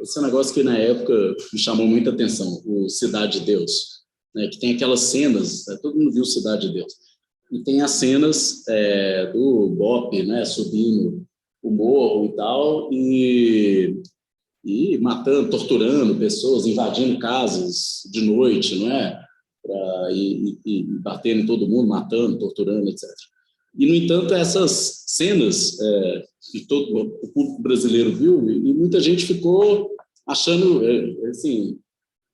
esse é um negócio que na época me chamou muita atenção, o Cidade de Deus, né, que tem aquelas cenas, todo mundo viu Cidade de Deus, e tem as cenas do Bop, né, subindo o morro e tal, e matando, torturando pessoas, invadindo casas de noite, não é? E batendo em todo mundo, matando, torturando, etc. E, no entanto, essas cenas que todo o público brasileiro viu, e muita gente ficou achando, assim,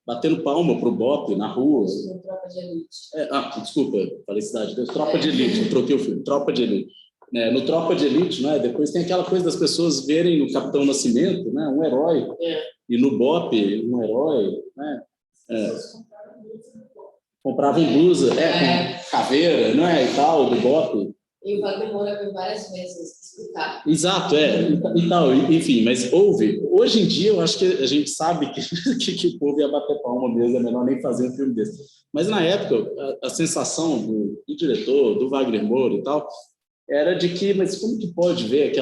batendo palma para o BOPE na rua. Tropa de Elite. Desculpa, falei Cidade de Deus. Tropa de Elite, eu troquei o filme, Tropa de Elite. No Tropa de Elite, né, depois tem aquela coisa das pessoas verem no Capitão Nascimento, né, um herói, e no BOPE um herói, né, compravam blusa, com caveira, não é, e tal, do BOPE. E o Wagner Moura veio várias vezes explicar. Exato, e tal, enfim, mas houve. Hoje em dia, eu acho que a gente sabe que o povo ia bater palma mesmo, é melhor nem fazer um filme desse. Mas na época, a sensação do diretor, do Wagner Moura e tal, era de que, mas como que pode ver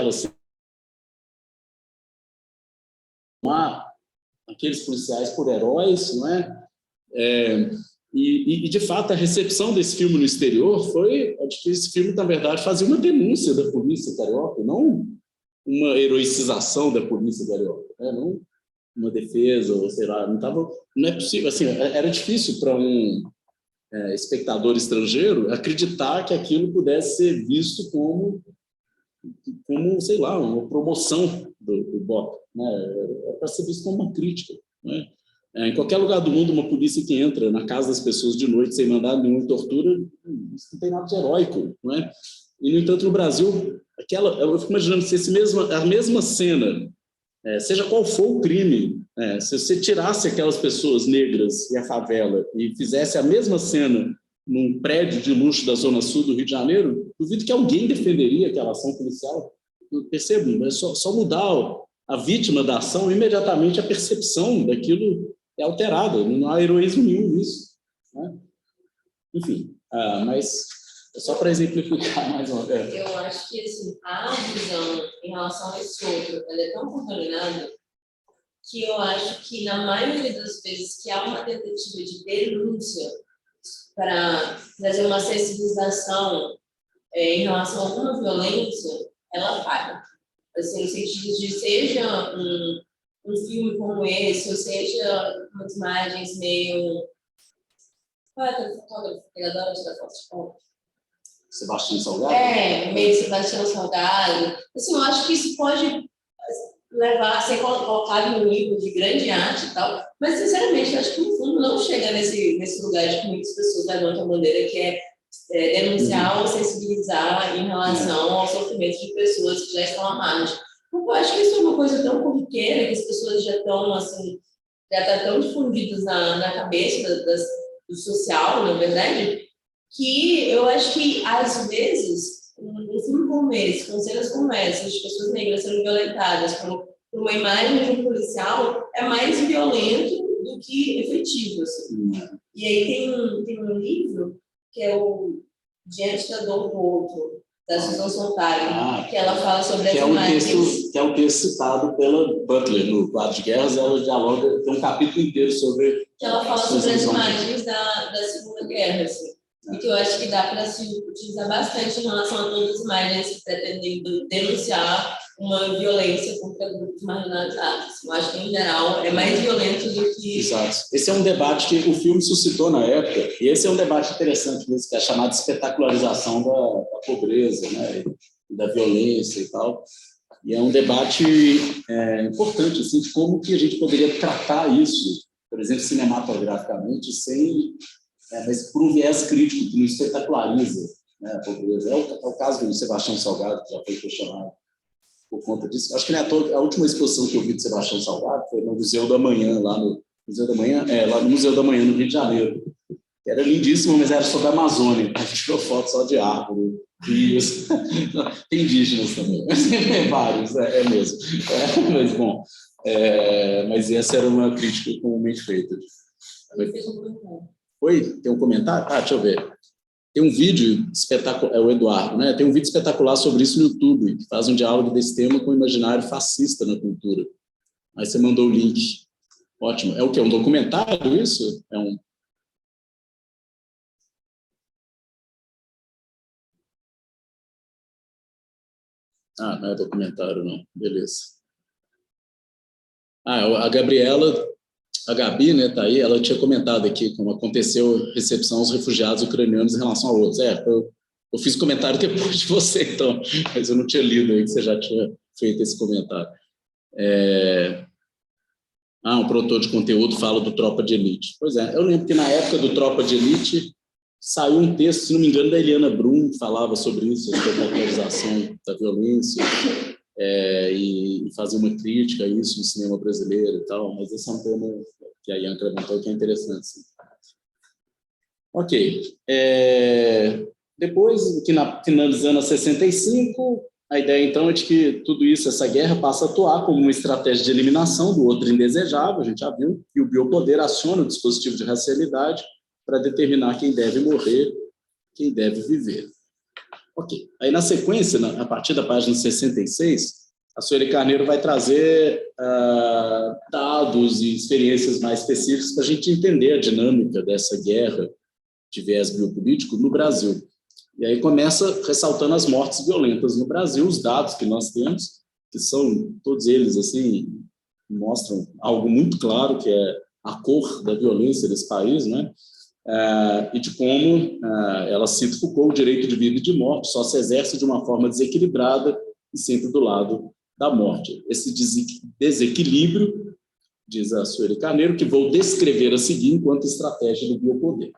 aqueles policiais por heróis, não é? E, de fato, a recepção desse filme no exterior foi de que esse filme, na verdade, fazia uma denúncia da polícia carioca, não uma heroicização da polícia carioca, né? Não uma defesa, ou sei lá, não é possível, assim, era difícil para um espectador estrangeiro acreditar que aquilo pudesse ser visto como sei lá, uma promoção do BOP, né? É para ser visto como uma crítica, né? Em qualquer lugar do mundo, uma polícia que entra na casa das pessoas de noite sem mandar nenhuma tortura, isso não tem nada de heróico, não é? E, no entanto, no Brasil, eu fico imaginando se a mesma cena, seja qual for o crime, se você tirasse aquelas pessoas negras e a favela e fizesse a mesma cena num prédio de luxo da Zona Sul do Rio de Janeiro, duvido que alguém defenderia aquela ação policial. Percebo, é só mudar a vítima da ação, imediatamente a percepção daquilo é alterada, não há heroísmo nenhum nisso, né? Enfim, mas só para exemplificar mais uma vez. Eu acho que assim, a visão em relação a esse outro, ela é tão contaminada que eu acho que na maioria das vezes que há uma tentativa de denúncia para trazer uma sensibilização em relação a alguma violência, ela falha. Assim, no sentido de seja um filme como esse, ou seja umas imagens meio... Qual é aquele fotógrafo que adora tirar fotos de ponto? Sebastião Salgado? Meio Sebastião Salgado. Assim, eu acho que isso pode levar a ser colocado no livro de grande arte e tal, mas, sinceramente, eu acho que, no fundo, não chega nesse lugar de que muitas pessoas levantam a bandeira, que é denunciar ou sensibilizar em relação ao sofrimento de pessoas que já estão à margem. Porque eu acho que isso é uma coisa tão corriqueira, que as pessoas já estão, assim, já estão tão difundidas na cabeça do social, na verdade, que eu acho que, às vezes, um filme como esse, com cenas como essas, de pessoas negras sendo violentadas por uma imagem de um policial, é mais violento do que efetivo. Assim. E aí tem um livro, que é o Diante da Dor do Outro, da Susan Sontag, que ela fala sobre as imagens... Que é o texto citado pela Butler no Quadro de Guerras, ela dialoga, tem um capítulo inteiro sobre... Que ela fala sobre as imagens da Segunda Guerra, assim. E que eu acho que dá para se utilizar bastante em relação a todas as imagens que pretendem denunciar uma violência contra grupos marginalizados. Eu acho que, em geral, é mais violento do que... Exato. Esse é um debate que o filme suscitou na época, e esse é um debate interessante mesmo, que é chamado de espetacularização da pobreza, né, e da violência e tal. E é um debate importante, assim, de como que a gente poderia tratar isso, por exemplo, cinematograficamente, mas por um viés crítico, que não espetaculariza, né, a pobreza. É o caso do Sebastião Salgado, que já foi questionado por conta disso. Acho que a última exposição que eu vi de Sebastião Salgado foi no Museu da Manhã, lá no Museu da Manhã, no Rio de Janeiro. Era lindíssimo, mas era sobre a Amazônia. A gente tirou foto só de árvore, rios. Tem indígenas também, mas tem vários, mesmo. Mas, bom, mas essa era uma crítica comumente feita. Oi, tem um comentário? Deixa eu ver. Tem um vídeo espetacular, é o Eduardo, né? Tem um vídeo espetacular sobre isso no YouTube, que faz um diálogo desse tema com o imaginário fascista na cultura. Aí você mandou o link. Ótimo. É o quê? Um documentário isso? Não é documentário, não. Beleza. A Gabi, né, tá aí, ela tinha comentado aqui como aconteceu a recepção aos refugiados ucranianos em relação a outros. Eu fiz comentário depois de você, então, mas eu não tinha lido aí que você já tinha feito esse comentário. Um produtor de conteúdo fala do Tropa de Elite. Pois é, eu lembro que na época do Tropa de Elite saiu um texto, se não me engano, da Eliana Brum, que falava sobre isso, sobre a popularização da violência, e fazer uma crítica a isso no cinema brasileiro e tal, mas esse é um tema que a Ianca levantou que é interessante. Sim. Ok. Depois, finalizando a 65, a ideia, então, é de que tudo isso, essa guerra, passa a atuar como uma estratégia de eliminação do outro indesejável, a gente já viu, e o biopoder aciona o dispositivo de racialidade para determinar quem deve morrer, quem deve viver. Ok. Aí, na sequência, a partir da página 66, a Sueli Carneiro vai trazer dados e experiências mais específicas para a gente entender a dinâmica dessa guerra de viés biopolítico no Brasil. E aí começa ressaltando as mortes violentas no Brasil, os dados que nós temos, que são, todos eles, assim, mostram algo muito claro, que é a cor da violência desse país, né? E de como, ela cita Foucault, o direito de vida e de morte só se exerce de uma forma desequilibrada e sempre do lado da morte. Esse desequilíbrio, diz a Sueli Carneiro, que vou descrever a seguir enquanto estratégia do biopoder.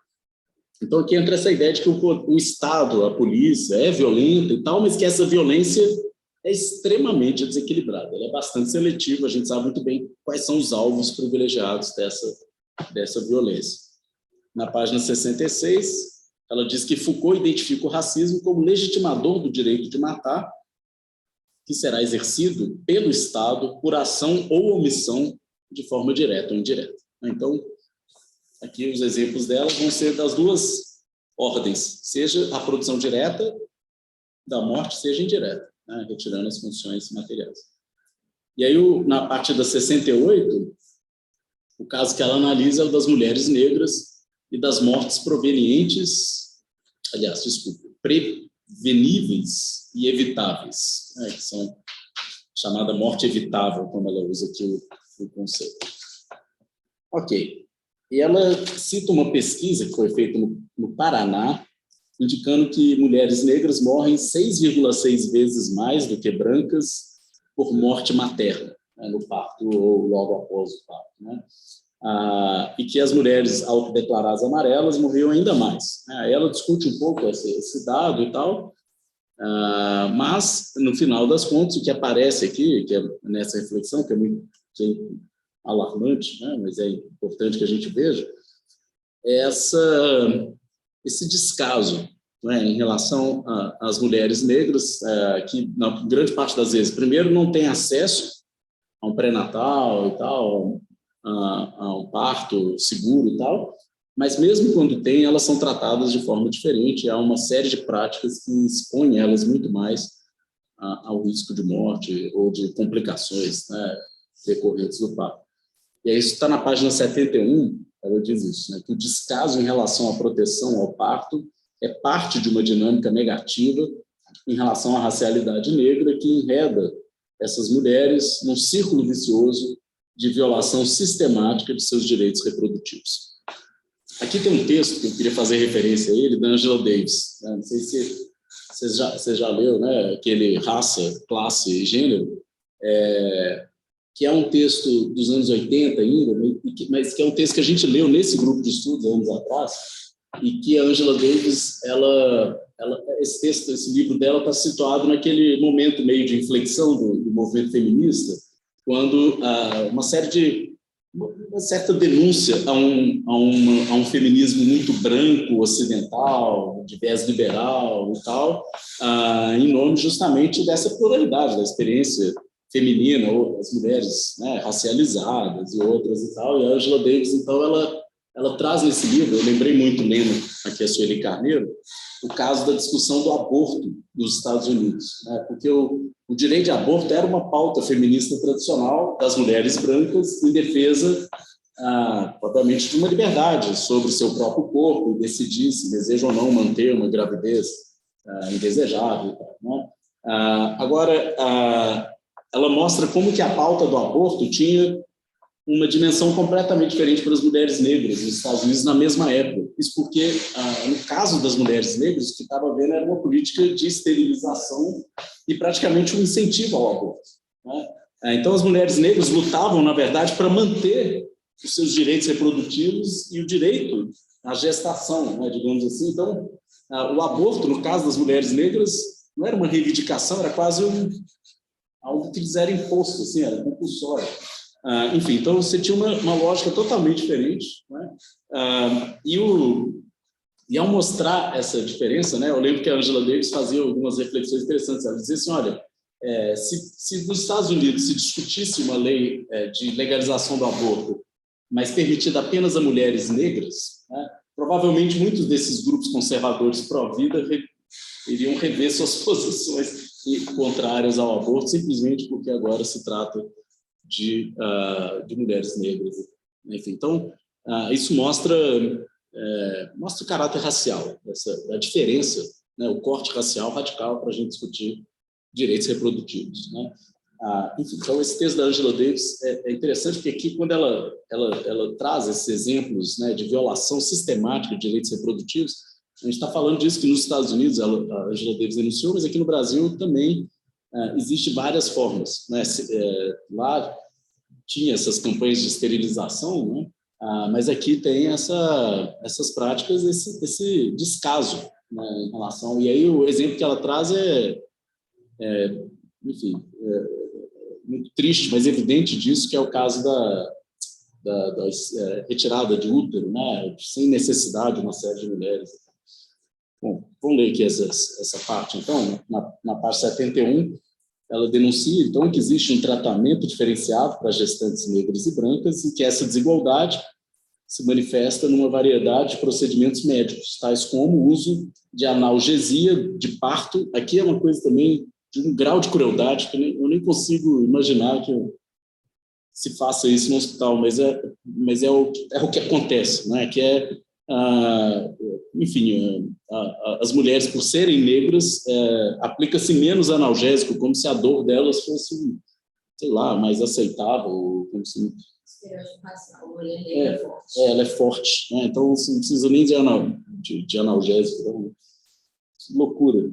Então, aqui entra essa ideia de que o Estado, a polícia, é violenta e tal, mas que essa violência é extremamente desequilibrada. Ela é bastante seletiva, a gente sabe muito bem quais são os alvos privilegiados dessa violência. Na página 66, ela diz que Foucault identifica o racismo como legitimador do direito de matar, que será exercido pelo Estado por ação ou omissão de forma direta ou indireta. Então, aqui os exemplos delas vão ser das duas ordens, seja a produção direta da morte, seja indireta, né, retirando as funções materiais. E aí, na parte da 68, o caso que ela analisa é o das mulheres negras e das mortes preveníveis e evitáveis, né, que são chamada morte evitável, como ela usa aqui o conceito. Ok. E ela cita uma pesquisa que foi feita no Paraná, indicando que mulheres negras morrem 6,6 vezes mais do que brancas por morte materna, né, no parto ou logo após o parto, né? E que as mulheres autodeclaradas amarelas morriam ainda mais. Ela discute um pouco esse dado e tal, mas, no final das contas, o que aparece aqui, que é nessa reflexão, que é alarmante, né, mas é importante que a gente veja, é esse descaso, né, em relação às mulheres negras, que, na grande parte das vezes, primeiro, não têm acesso a um pré-natal e tal, a um parto seguro e tal, mas mesmo quando tem, elas são tratadas de forma diferente. Há uma série de práticas que expõem elas muito mais ao risco de morte ou de complicações, né, decorrentes do parto. E aí isso está na página 71, ela diz isso, né, que o descaso em relação à proteção ao parto é parte de uma dinâmica negativa em relação à racialidade negra que enreda essas mulheres num círculo vicioso de violação sistemática de seus direitos reprodutivos. Aqui tem um texto que eu queria fazer referência a ele, da Angela Davis. Não sei se você já leu, né, aquele Raça, Classe e Gênero, que é um texto dos anos 80 ainda, mas que é um texto que a gente leu nesse grupo de estudos anos atrás, e que a Angela Davis, esse texto, esse livro dela está situado naquele momento meio de inflexão do movimento feminista, quando uma certa denúncia a um feminismo muito branco, ocidental, de viés liberal e tal, em nome justamente dessa pluralidade, da experiência feminina, ou as mulheres, né, racializadas e outras e tal. E a Angela Davis, então, ela traz nesse livro, eu lembrei muito lendo aqui a Sueli Carneiro, o caso da discussão do aborto nos Estados Unidos, né? Porque o direito de aborto era uma pauta feminista tradicional das mulheres brancas em defesa, propriamente, de uma liberdade sobre o seu próprio corpo e decidir se deseja ou não manter uma gravidez indesejável, né? Agora, ela mostra como que a pauta do aborto tinha uma dimensão completamente diferente para as mulheres negras nos Estados Unidos na mesma época. Isso porque, no caso das mulheres negras, o que estava havendo era uma política de esterilização e praticamente um incentivo ao aborto, né? Então, as mulheres negras lutavam, na verdade, para manter os seus direitos reprodutivos e o direito à gestação, né, digamos assim. Então, o aborto, no caso das mulheres negras, não era uma reivindicação, era quase algo que lhes era imposto, assim, era compulsório. Enfim, então você tinha uma lógica totalmente diferente, né? E ao mostrar essa diferença, né, eu lembro que a Angela Davis fazia algumas reflexões interessantes. Ela dizia assim, olha, se nos Estados Unidos se discutisse uma lei de legalização do aborto, mas permitida apenas a mulheres negras, né, provavelmente muitos desses grupos conservadores pró-vida iriam rever suas posições contrárias ao aborto, simplesmente porque agora se trata de mulheres negras. Enfim, então, isso mostra o caráter racial, a diferença, né, o corte racial radical para a gente discutir direitos reprodutivos, né? Enfim, então, esse texto da Angela Davis é interessante, porque aqui, quando ela traz esses exemplos, né, de violação sistemática de direitos reprodutivos, a gente está falando disso que nos Estados Unidos, a Angela Davis denunciou, mas aqui no Brasil também existe várias formas, né? Lá tinha essas campanhas de esterilização, né? Mas aqui tem essas práticas, esse descaso, né, em relação. E aí o exemplo que ela traz enfim, muito triste, mas evidente disso, que é o caso da retirada de útero, né, sem necessidade de uma série de mulheres. Bom, vamos ler aqui essa parte, então, na parte 71, ela denuncia, então, que existe um tratamento diferenciado para gestantes negras e brancas e que essa desigualdade se manifesta numa variedade de procedimentos médicos, tais como o uso de analgesia de parto. Aqui é uma coisa também de um grau de crueldade que eu nem consigo imaginar que se faça isso no hospital, mas é o que acontece, né? Que enfim, as mulheres, por serem negras, aplica-se menos analgésico, como se a dor delas fosse, sei lá, mais aceitável, como se... ela é forte, né? Então você não precisa nem de analgésico, então, loucura.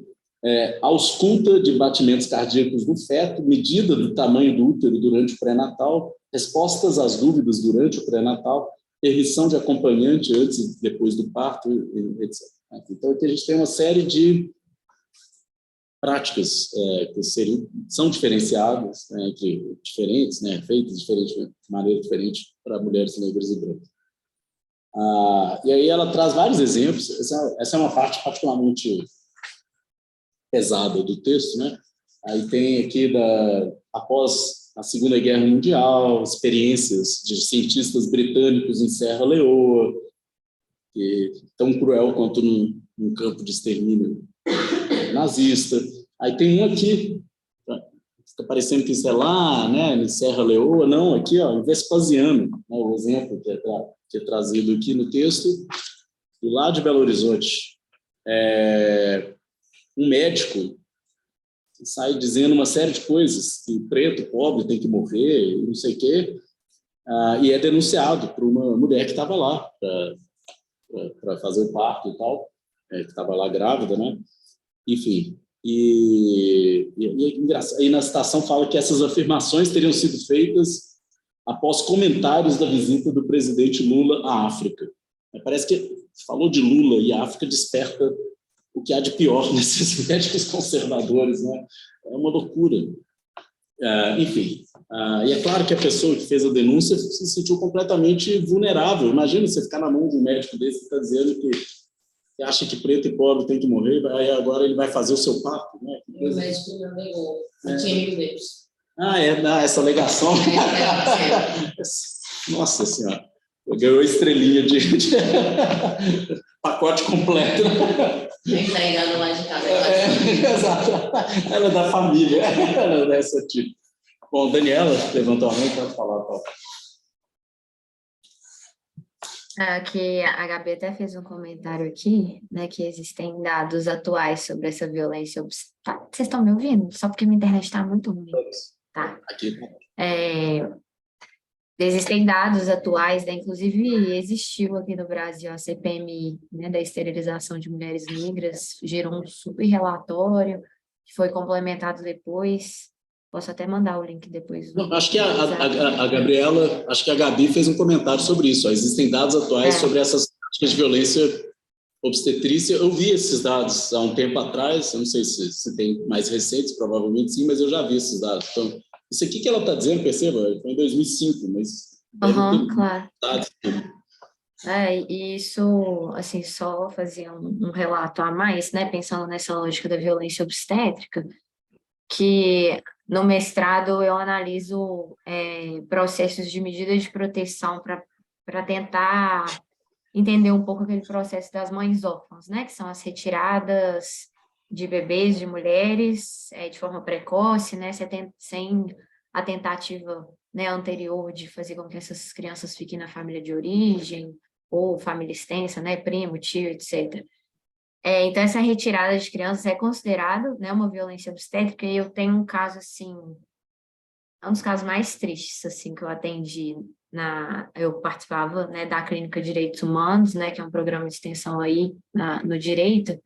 Ausculta de batimentos cardíacos do feto, medida do tamanho do útero durante o pré-natal, respostas às dúvidas durante o pré-natal, permissão de acompanhante antes e depois do parto, etc. Então, aqui a gente tem uma série de práticas que são diferenciadas, né, entre diferentes, né, feitas de maneira diferente para mulheres negras e brancas. E aí ela traz vários exemplos. Essa é uma parte particularmente pesada do texto, né? Aí tem aqui após a Segunda Guerra Mundial, experiências de cientistas britânicos em Serra Leoa, que tão cruel quanto num campo de extermínio nazista. Aí tem um aqui, fica parecendo que isso é lá, né, em Serra Leoa, não, aqui, ó, em Vespasiano, né, o exemplo que é trazido aqui no texto, do lado de Belo Horizonte. Um médico sai dizendo uma série de coisas, que preto, pobre, tem que morrer, não sei o quê, e é denunciado por uma mulher que estava lá para fazer o parto e tal, que estava lá grávida, né? Enfim, e é engraçado. Aí na citação fala que essas afirmações teriam sido feitas após comentários da visita do presidente Lula à África. Parece que falou de Lula e a África desperta o que há de pior nesses médicos conservadores, né? É uma loucura. Enfim, e é claro que a pessoa que fez a denúncia se sentiu completamente vulnerável. Imagina você ficar na mão de um médico desse que está dizendo que acha que preto e pobre tem que morrer, aí agora ele vai fazer o seu parto, né? O médico não negou, não tinha livros. Essa alegação. Nossa Senhora, ganhou estrelinha de pacote completo. Nem tá ligado lá de casa. Exato. Ela é da família, ela é dessa tipo. Bom, Daniela levantou a mão para falar. Que a Gabi até fez um comentário aqui, né, que existem dados atuais sobre essa violência. Vocês estão me ouvindo? Só porque minha internet está muito ruim. Tá. Aqui. Existem dados atuais, né? Inclusive existiu aqui no Brasil a CPMI, né, da esterilização de mulheres negras, gerou um super relatório, que foi complementado depois. Posso até mandar o link depois Não, no acho que WhatsApp. a Gabriela, acho que a Gabi fez um comentário sobre isso. Ó. Existem dados atuais É, sobre essas práticas de violência obstetrícia. Eu vi esses dados há um tempo atrás, eu não sei se tem mais recentes, provavelmente sim, mas eu já vi esses dados. Então, isso aqui que ela está dizendo, perceba, foi em 2005, mas deve ter aham, claro. dados. E isso, assim, só fazer um relato a mais, né, pensando nessa lógica da violência obstétrica, que no mestrado eu analiso processos de medida de proteção para tentar entender um pouco aquele processo das mães órfãs, né, que são as retiradas de bebês, de mulheres, de forma precoce, né, sem a tentativa, né, anterior de fazer com que essas crianças fiquem na família de origem, ou família extensa, né, primo, tio, etc. Então, essa retirada de crianças é considerado, né, uma violência obstétrica, e eu tenho um caso, assim, é um dos casos mais tristes, assim, que eu atendi eu participava, né, da Clínica Direitos Humanos, né, que é um programa de extensão aí no direito,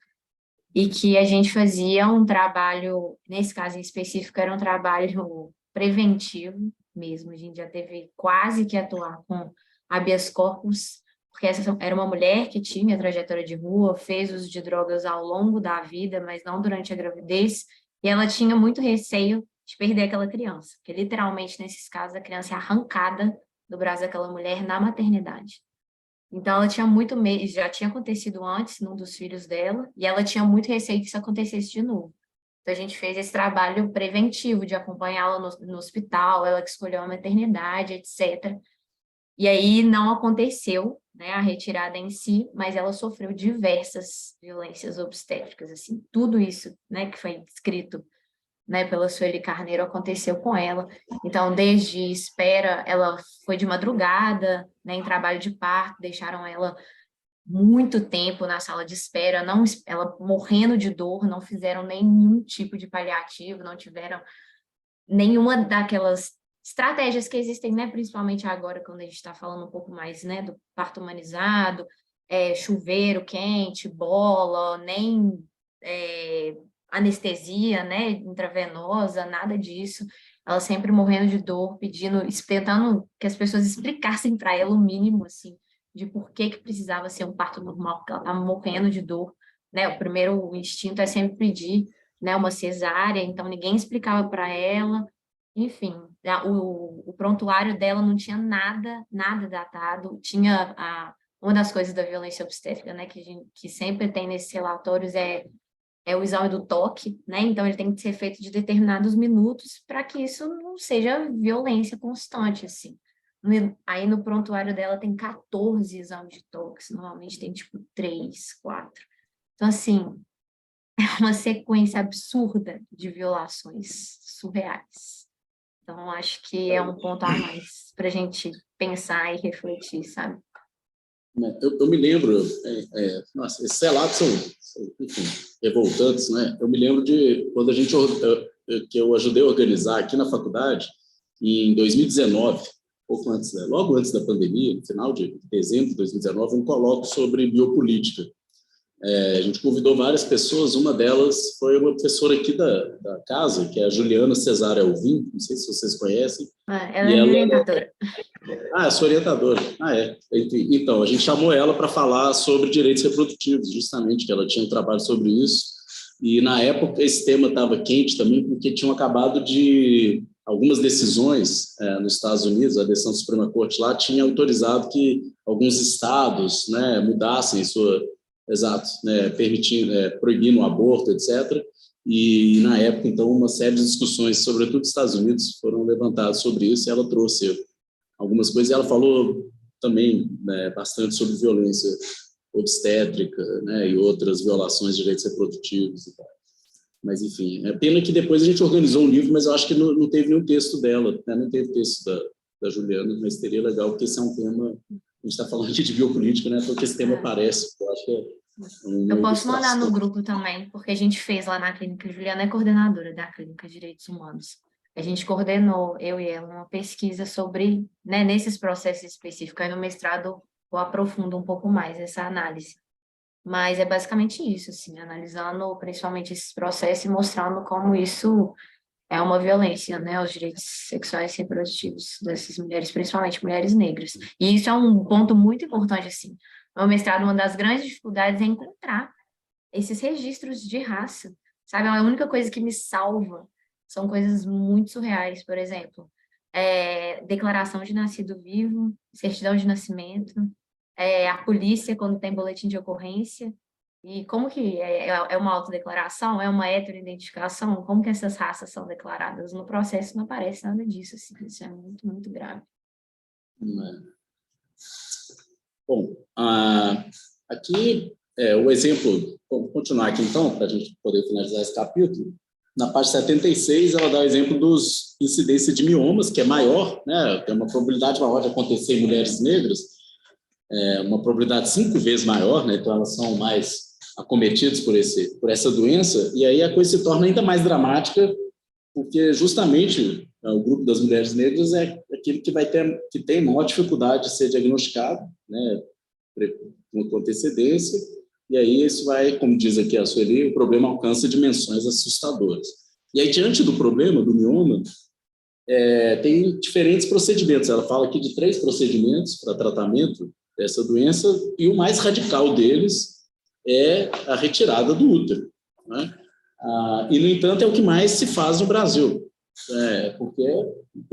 e que a gente fazia um trabalho, nesse caso em específico, era um trabalho preventivo mesmo, a gente já teve quase que atuar com habeas corpus, porque essa era uma mulher que tinha trajetória de rua, fez uso de drogas ao longo da vida, mas não durante a gravidez, e ela tinha muito receio de perder aquela criança, porque literalmente nesses casos a criança é arrancada do braço daquela mulher na maternidade. Então, ela tinha muito medo, já tinha acontecido antes num dos filhos dela, e ela tinha muito receio que isso acontecesse de novo. Então, a gente fez esse trabalho preventivo de acompanhá-la no hospital, ela que escolheu a maternidade, etc. E aí não aconteceu, né, a retirada em si, mas ela sofreu diversas violências obstétricas, assim, tudo isso, né, que foi descrito, né, pela Sueli Carneiro aconteceu com ela. Então, desde espera, ela foi de madrugada, né, em trabalho de parto, deixaram ela muito tempo na sala de espera, não, ela morrendo de dor, não fizeram nenhum tipo de paliativo, não tiveram nenhuma daquelas estratégias que existem, né, principalmente agora, quando a gente está falando um pouco mais, né, do parto humanizado, chuveiro quente, bola, nem anestesia, né, intravenosa, nada disso. Ela sempre morrendo de dor, pedindo, tentando que as pessoas explicassem para ela o mínimo, assim, de por que que precisava ser um parto normal, porque ela estava morrendo de dor, né? O primeiro instinto é sempre pedir, né, uma cesárea, então ninguém explicava para ela. Enfim, o prontuário dela não tinha nada datado. Tinha uma das coisas da violência obstétrica, né, que sempre tem nesses relatórios é o exame do toque, né? Então ele tem que ser feito de determinados minutos para que isso não seja violência constante, assim. Aí no prontuário dela tem 14 exames de toque, normalmente tem tipo 3, 4. Então, assim, é uma sequência absurda de violações surreais. Então, acho que é um ponto a mais para a gente pensar e refletir, sabe? Eu me lembro, nossa, esses relatos são, enfim, revoltantes, né? Eu me lembro de quando que eu ajudei a organizar aqui na faculdade, em 2019, pouco antes, logo antes da pandemia, no final de dezembro de 2019, um colóquio sobre biopolítica. A gente convidou várias pessoas, uma delas foi uma professora aqui da casa, que é a Juliana Cesária Alvim, não sei se vocês conhecem. Ela E é minha ela orientadora. é sua orientadora. É. Então, a gente chamou ela para falar sobre direitos reprodutivos, justamente, que ela tinha um trabalho sobre isso. E, na época, esse tema estava quente também, porque tinham acabado de... Algumas decisões nos Estados Unidos, a decisão da Suprema Corte lá tinha autorizado que alguns estados, né, mudassem sua... Exato, né, permitindo, proibindo o aborto, etc. E, na época, então, uma série de discussões, sobretudo nos Estados Unidos, foram levantadas sobre isso, e ela trouxe algumas coisas. Ela falou também, né, bastante sobre violência obstétrica, né, e outras violações de direitos reprodutivos e tal. Mas, enfim, é pena que depois a gente organizou um livro, mas eu acho que não teve nenhum texto dela, né, não teve texto da Juliana, mas seria legal, porque esse é um tema, a gente está falando aqui de biopolítica, né, porque esse tema aparece, eu acho que uma Eu posso mandar no ilustração. grupo também, porque a gente fez lá na clínica. Juliana é coordenadora da clínica de Direitos Humanos. a gente coordenou, eu e ela, uma pesquisa sobre, né, nesses processos específicos. Aí no mestrado eu aprofundo um pouco mais essa análise. Mas é basicamente isso, assim, analisando principalmente esses processos e mostrando como isso é uma violência, né, aos direitos sexuais e reprodutivos dessas mulheres, principalmente mulheres negras. E isso é um ponto muito importante, assim. No mestrado, uma das grandes dificuldades é encontrar esses registros de raça, sabe? A única coisa que me salva são coisas muito surreais, por exemplo, declaração de nascido vivo, certidão de nascimento, a polícia quando tem boletim de ocorrência, e como que é uma autodeclaração, é uma heteroidentificação, como que essas raças são declaradas? No processo não aparece nada disso, assim, isso é muito, muito grave. Bom, aqui o exemplo, vamos continuar aqui então, para a gente poder finalizar esse capítulo. Na página 76, ela dá o exemplo dos incidência de miomas, que é maior, né? Tem uma probabilidade maior de acontecer em mulheres negras, uma probabilidade 5 vezes maior, né? Então elas são mais acometidas por essa doença, e aí a coisa se torna ainda mais dramática, porque justamente o grupo das mulheres negras é aquele que tem maior dificuldade de ser diagnosticado, né, com antecedência, e aí isso vai, como diz aqui a Sueli, o problema alcança dimensões assustadoras. E aí, diante do problema do mioma, tem diferentes procedimentos. Ela fala aqui de 3 procedimentos para tratamento dessa doença, e o mais radical deles é a retirada do útero, né? E, no entanto, é o que mais se faz no Brasil.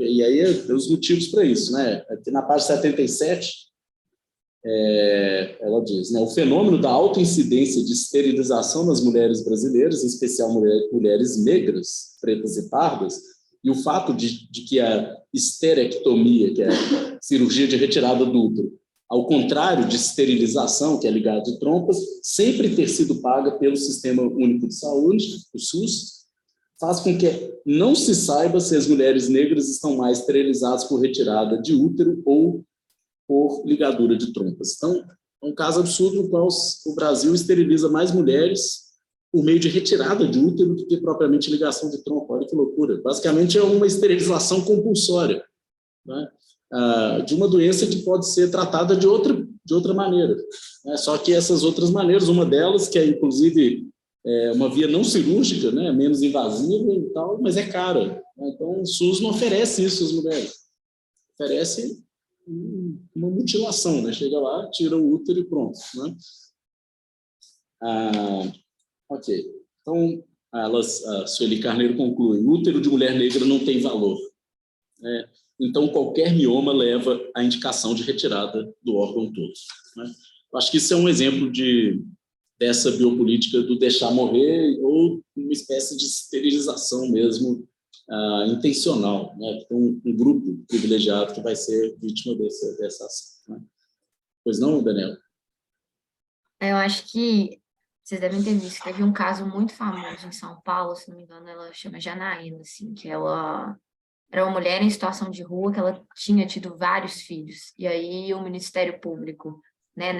E aí tem os motivos para isso, né? Aqui na página 77, ela diz, né, o fenômeno da alta incidência de esterilização nas mulheres brasileiras, em especial mulheres negras, pretas e pardas, e o fato de que a esterectomia, que é a cirurgia de retirada do útero, ao contrário de esterilização, que é ligada de trompas, sempre ter sido paga pelo Sistema Único de Saúde, o SUS, faz com que não se saiba se as mulheres negras estão mais esterilizadas por retirada de útero ou por ligadura de trompas. Então, é um caso absurdo no qual o Brasil esteriliza mais mulheres por meio de retirada de útero do que propriamente ligação de trompa. Olha que loucura. Basicamente, é uma esterilização compulsória, né? De uma doença que pode ser tratada de outra maneira, né? Só que essas outras maneiras, uma delas, que é inclusive uma via não cirúrgica, né? Menos invasiva e tal, mas é cara, né? Então o SUS não oferece isso às mulheres, oferece uma mutilação, né? Chega lá, tira o útero e pronto, né? Ok, então a Sueli Carneiro conclui: o útero de mulher negra não tem valor, né? Então, qualquer mioma leva à indicação de retirada do órgão todo, né? Eu acho que isso é um exemplo dessa biopolítica do deixar morrer, ou uma espécie de esterilização mesmo, intencional, né? Tem um grupo privilegiado que vai ser vítima dessa ação, né? Pois não, Daniel? Eu acho que vocês devem ter visto, teve um caso muito famoso em São Paulo, se não me engano, ela chama Janaína, assim, que ela era uma mulher em situação de rua, que ela tinha tido vários filhos. E aí o Ministério Público, né,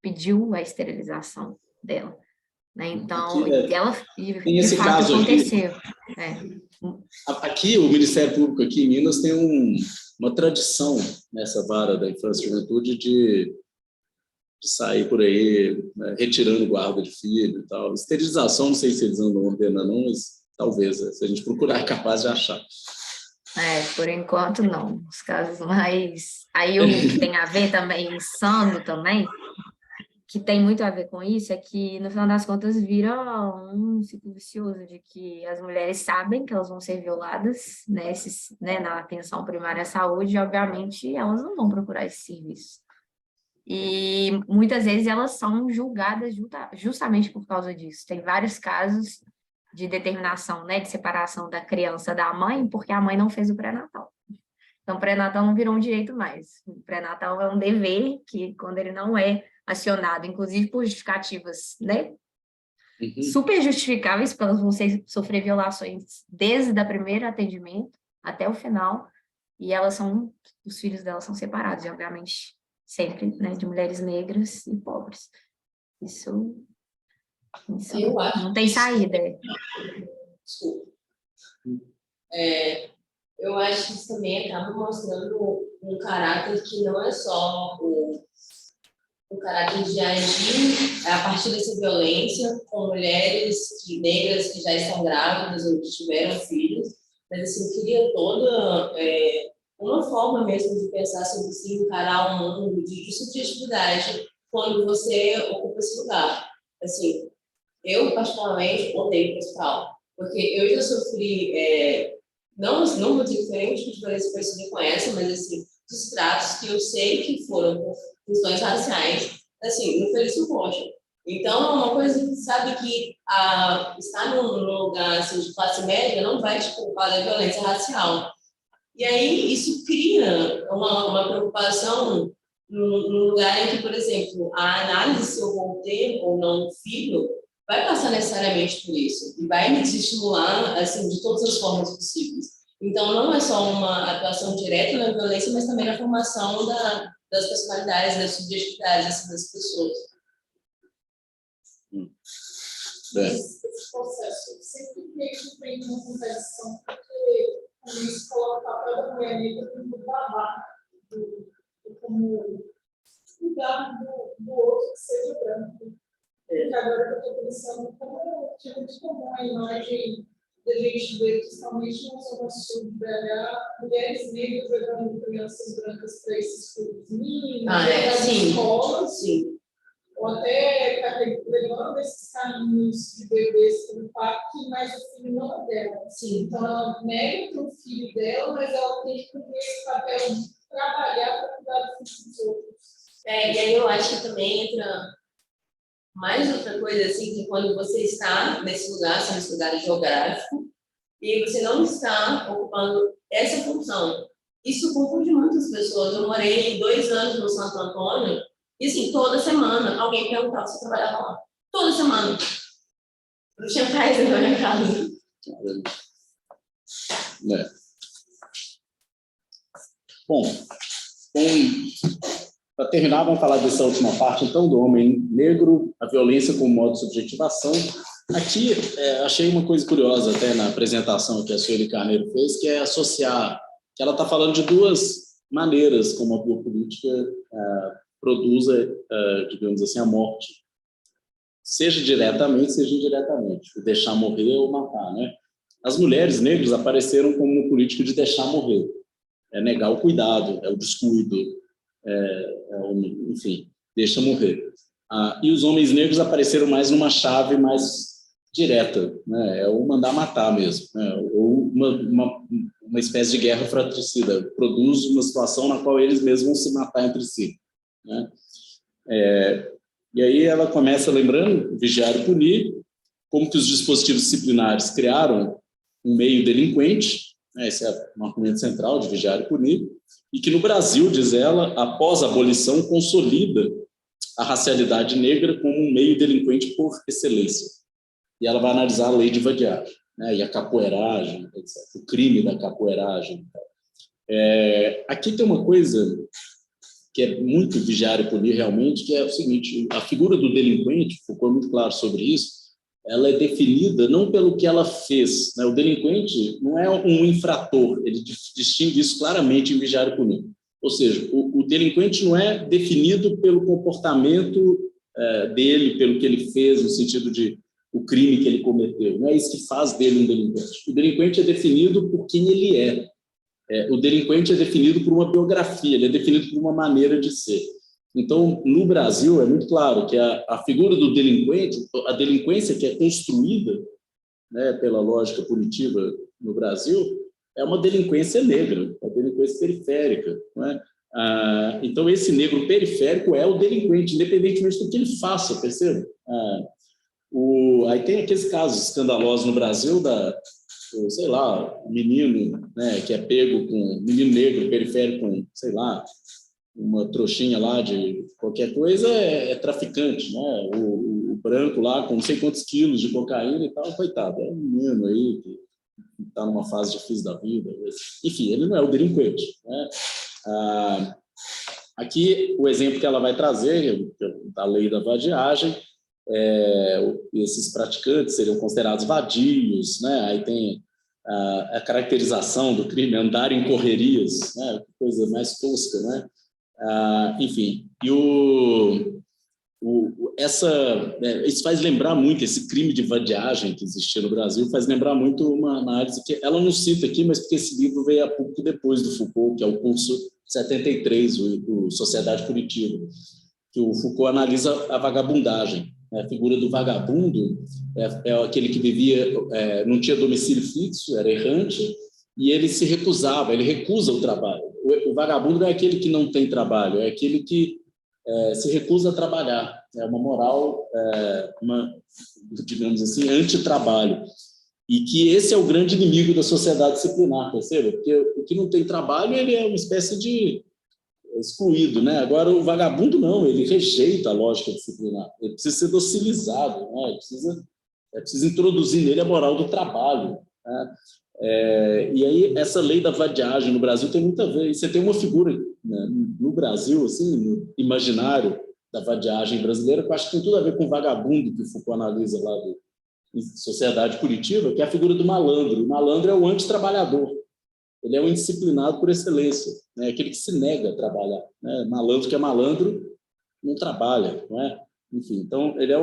pediu a esterilização dela, né? Então, tem esse de fato caso aconteceu. Aqui, o Ministério Público aqui em Minas tem uma tradição nessa vara da infância e juventude de sair por aí, né, retirando guarda de filho e tal. Esterilização, não sei se eles andam ordenando, não, mas talvez, se a gente procurar, é capaz de achar. Por enquanto não. Os casos mais... Aí o que tem a ver também, insano também, que tem muito a ver com isso, é que, no final das contas, vira um ciclo vicioso de que as mulheres sabem que elas vão ser violadas, né, na atenção primária à saúde, e, obviamente, elas não vão procurar esse serviço. E, muitas vezes, elas são julgadas justamente por causa disso. Tem vários casos de determinação, né, de separação da criança da mãe, porque a mãe não fez o pré-natal. Então, o pré-natal não virou um direito mais. O pré-natal é um dever que, quando ele não é acionado, inclusive por justificativas, né, super justificáveis, porque elas vão sofrer violações desde o primeiro atendimento até o final, e os filhos delas são separados, e, obviamente, sempre, né, de mulheres negras e pobres. Isso Eu acho não tem saída. Desculpa. eu acho que isso também acaba mostrando um caráter que não é só o caráter de agir a partir dessa violência com mulheres negras que já estão grávidas ou que tiveram filhos, mas assim, cria toda uma forma mesmo de pensar sobre se encarar um mundo de subjetividade quando você ocupa esse lugar. Assim, eu particularmente odeio hospital, porque eu já sofri, não muito diferente do que você perceber com essa, mas assim, dos tratos que eu sei que foram por questões raciais, assim, no Felício Rocha. Então, é uma coisa que sabe que estar num lugar assim, de classe média não vai te culpar da violência racial. E aí, isso cria uma preocupação no lugar em que, por exemplo, a análise se eu vou ter ou não um filho vai passar necessariamente por isso e vai me desestimular assim, de todas as formas possíveis. Então, não é só uma atuação direta na violência, mas também na formação das personalidades, das subjetividades assim, das pessoas. Esse processo sempre meio que tem uma contradição, porque como isso coloca o papel da mulher negra como babá, como cuidar do outro que seja branco. Porque agora eu estou pensando como é muito comum a imagem da gente ver, principalmente na zona sul do BH, mulheres negras levando crianças brancas para esses clubes mínimos, nas escolas, sim. ou até levando esses caminhos de bebês para o parque, mas o filho não é dela. Sim. Então, ela nega para o filho dela, mas ela tem que cumprir esse papel de trabalhar para cuidar do filho dos outros. E aí eu acho que também entra mais outra coisa, assim, que quando você está nesse lugar geográfico, e você não está ocupando essa função. Isso confunde muitas pessoas. Eu morei 2 anos no Santo Antônio, e assim, toda semana alguém perguntava se eu trabalhava lá. Toda semana. Não tinha paz na minha casa. Bom, para terminar, vamos falar dessa última parte, então, do homem negro, a violência como modo de subjetivação. Aqui, achei uma coisa curiosa até na apresentação que a Sueli Carneiro fez, que é associar, que ela está falando de 2 maneiras como a biopolítica produza, digamos assim, a morte. Seja diretamente, seja indiretamente. Deixar morrer ou matar, né? As mulheres negras apareceram como uma política de deixar morrer. É negar o cuidado, é o descuido, enfim, deixa morrer. E os homens negros apareceram mais numa chave mais direta, né? É o mandar matar mesmo, né? Ou uma espécie de guerra fratricida, produz uma situação na qual eles mesmos vão se matar entre si, né? E aí ela começa lembrando, vigiar e punir, como que os dispositivos disciplinares criaram um meio delinquente, né? Esse é o argumento central de vigiar e punir, e que no Brasil, diz ela, após a abolição, consolida a racialidade negra como um meio delinquente por excelência. E ela vai analisar a lei de vadiagem, né, e a capoeiragem, etc., o crime da capoeiragem. Aqui tem uma coisa que é muito vigiar e punir realmente, que é o seguinte: a figura do delinquente, Foucault é muito claro sobre isso, ela é definida não pelo que ela fez, né? O delinquente não é um infrator, ele distingue isso claramente em vigiar e punir. Ou seja, o delinquente não é definido pelo comportamento dele, pelo que ele fez, no sentido de o crime que ele cometeu. Não é isso que faz dele um delinquente. O delinquente é definido por quem ele é. O delinquente é definido por uma biografia, ele é definido por uma maneira de ser. Então, no Brasil, é muito claro que a figura do delinquente, a delinquência que é construída, né, pela lógica punitiva no Brasil, é uma delinquência negra, uma delinquência periférica. Não é? Então, esse negro periférico é o delinquente, independentemente do que ele faça, percebe? Aí tem aqueles casos escandalosos no Brasil sei lá, menino, né, que é pego com menino negro periférico com, sei lá, uma trouxinha lá de qualquer coisa, é traficante, né? O branco lá com não sei quantos quilos de cocaína e tal, coitado, é um menino aí que está numa fase difícil da vida. Enfim, ele não é o delinquente, né? Aqui, o exemplo que ela vai trazer, da lei da vadiagem, esses praticantes seriam considerados vadios, né? Aí tem a caracterização do crime, andar em correrias, né? Coisa mais tosca, né? Enfim, e isso faz lembrar muito, esse crime de vadiagem que existia no Brasil, faz lembrar muito uma análise que ela não cita aqui, mas porque esse livro veio há pouco depois do Foucault, que é o curso 73, o Sociedade Punitiva, que o Foucault analisa a vagabundagem. A figura do vagabundo é aquele que vivia, não tinha domicílio fixo, era errante, e ele se recusava, ele recusa o trabalho. O vagabundo não é aquele que não tem trabalho, é aquele que se recusa a trabalhar. É uma moral, digamos assim, anti-trabalho. E que esse é o grande inimigo da sociedade disciplinar, percebe? Porque o que não tem trabalho, ele é uma espécie de excluído, né? Agora, o vagabundo não, ele rejeita a lógica disciplinar. Ele precisa ser docilizado, né? Precisa introduzir nele a moral do trabalho, né? E aí, essa lei da vadiagem no Brasil tem muito a ver. E você tem uma figura, né, no Brasil, assim, no imaginário da vadiagem brasileira, que eu acho que tem tudo a ver com o vagabundo que o Foucault analisa lá do Sociedade Punitiva, que é a figura do malandro. O malandro é o antitrabalhador. Ele é o indisciplinado por excelência, né? Aquele que se nega a trabalhar, né? Malandro que é malandro não trabalha, não é? Enfim, então ele é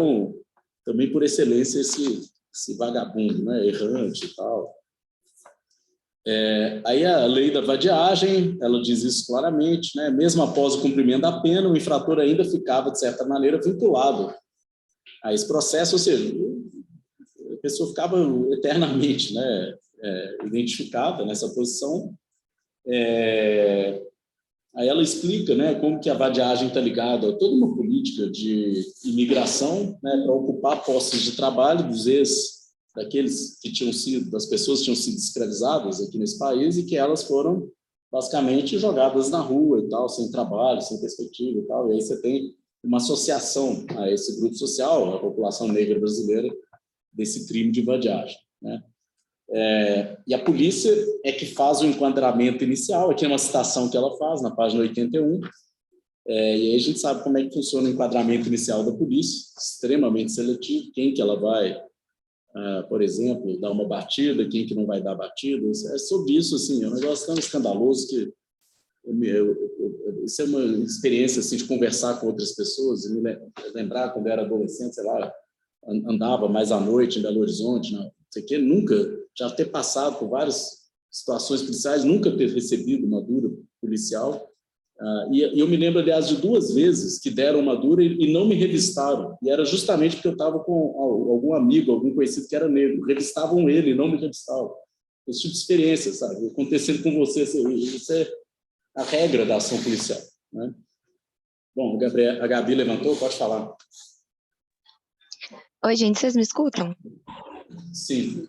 também por excelência esse vagabundo, né? Errante e tal. Aí a lei da vadiagem, ela diz isso claramente, né? Mesmo após o cumprimento da pena, o infrator ainda ficava, de certa maneira, vinculado a esse processo, ou seja, a pessoa ficava eternamente, né, identificada nessa posição. Aí ela explica, né, como que a vadiagem está ligada a toda uma política de imigração, né, para ocupar postos de trabalho daqueles que das pessoas que tinham sido escravizadas aqui nesse país e que elas foram basicamente jogadas na rua e tal, sem trabalho, sem perspectiva e tal. E aí você tem uma associação a esse grupo social, a população negra brasileira, desse crime de vadiagem, né? E a polícia é que faz o enquadramento inicial. Aqui é uma citação que ela faz na página 81, e aí a gente sabe como é que funciona o enquadramento inicial da polícia, extremamente seletivo, quem que ela vai, por exemplo, dar uma batida, quem que não vai dar batida. É sobre isso, assim, é um negócio tão escandaloso que isso é uma experiência assim, de conversar com outras pessoas, e me lembrar quando eu era adolescente, sei lá, andava mais à noite em Belo Horizonte, não sei o quê, nunca, já ter passado por várias situações policiais, nunca ter recebido uma dura policial. E eu me lembro, aliás, de 2 vezes que deram uma dura e não me revistaram. E era justamente porque eu estava com algum amigo, algum conhecido que era negro. Revistavam ele e não me revistavam. Esse tipo de experiência, sabe? Acontecendo com você, isso é a regra da ação policial, né? Bom, a Gabi levantou, pode falar. Oi, gente, vocês me escutam? Sim.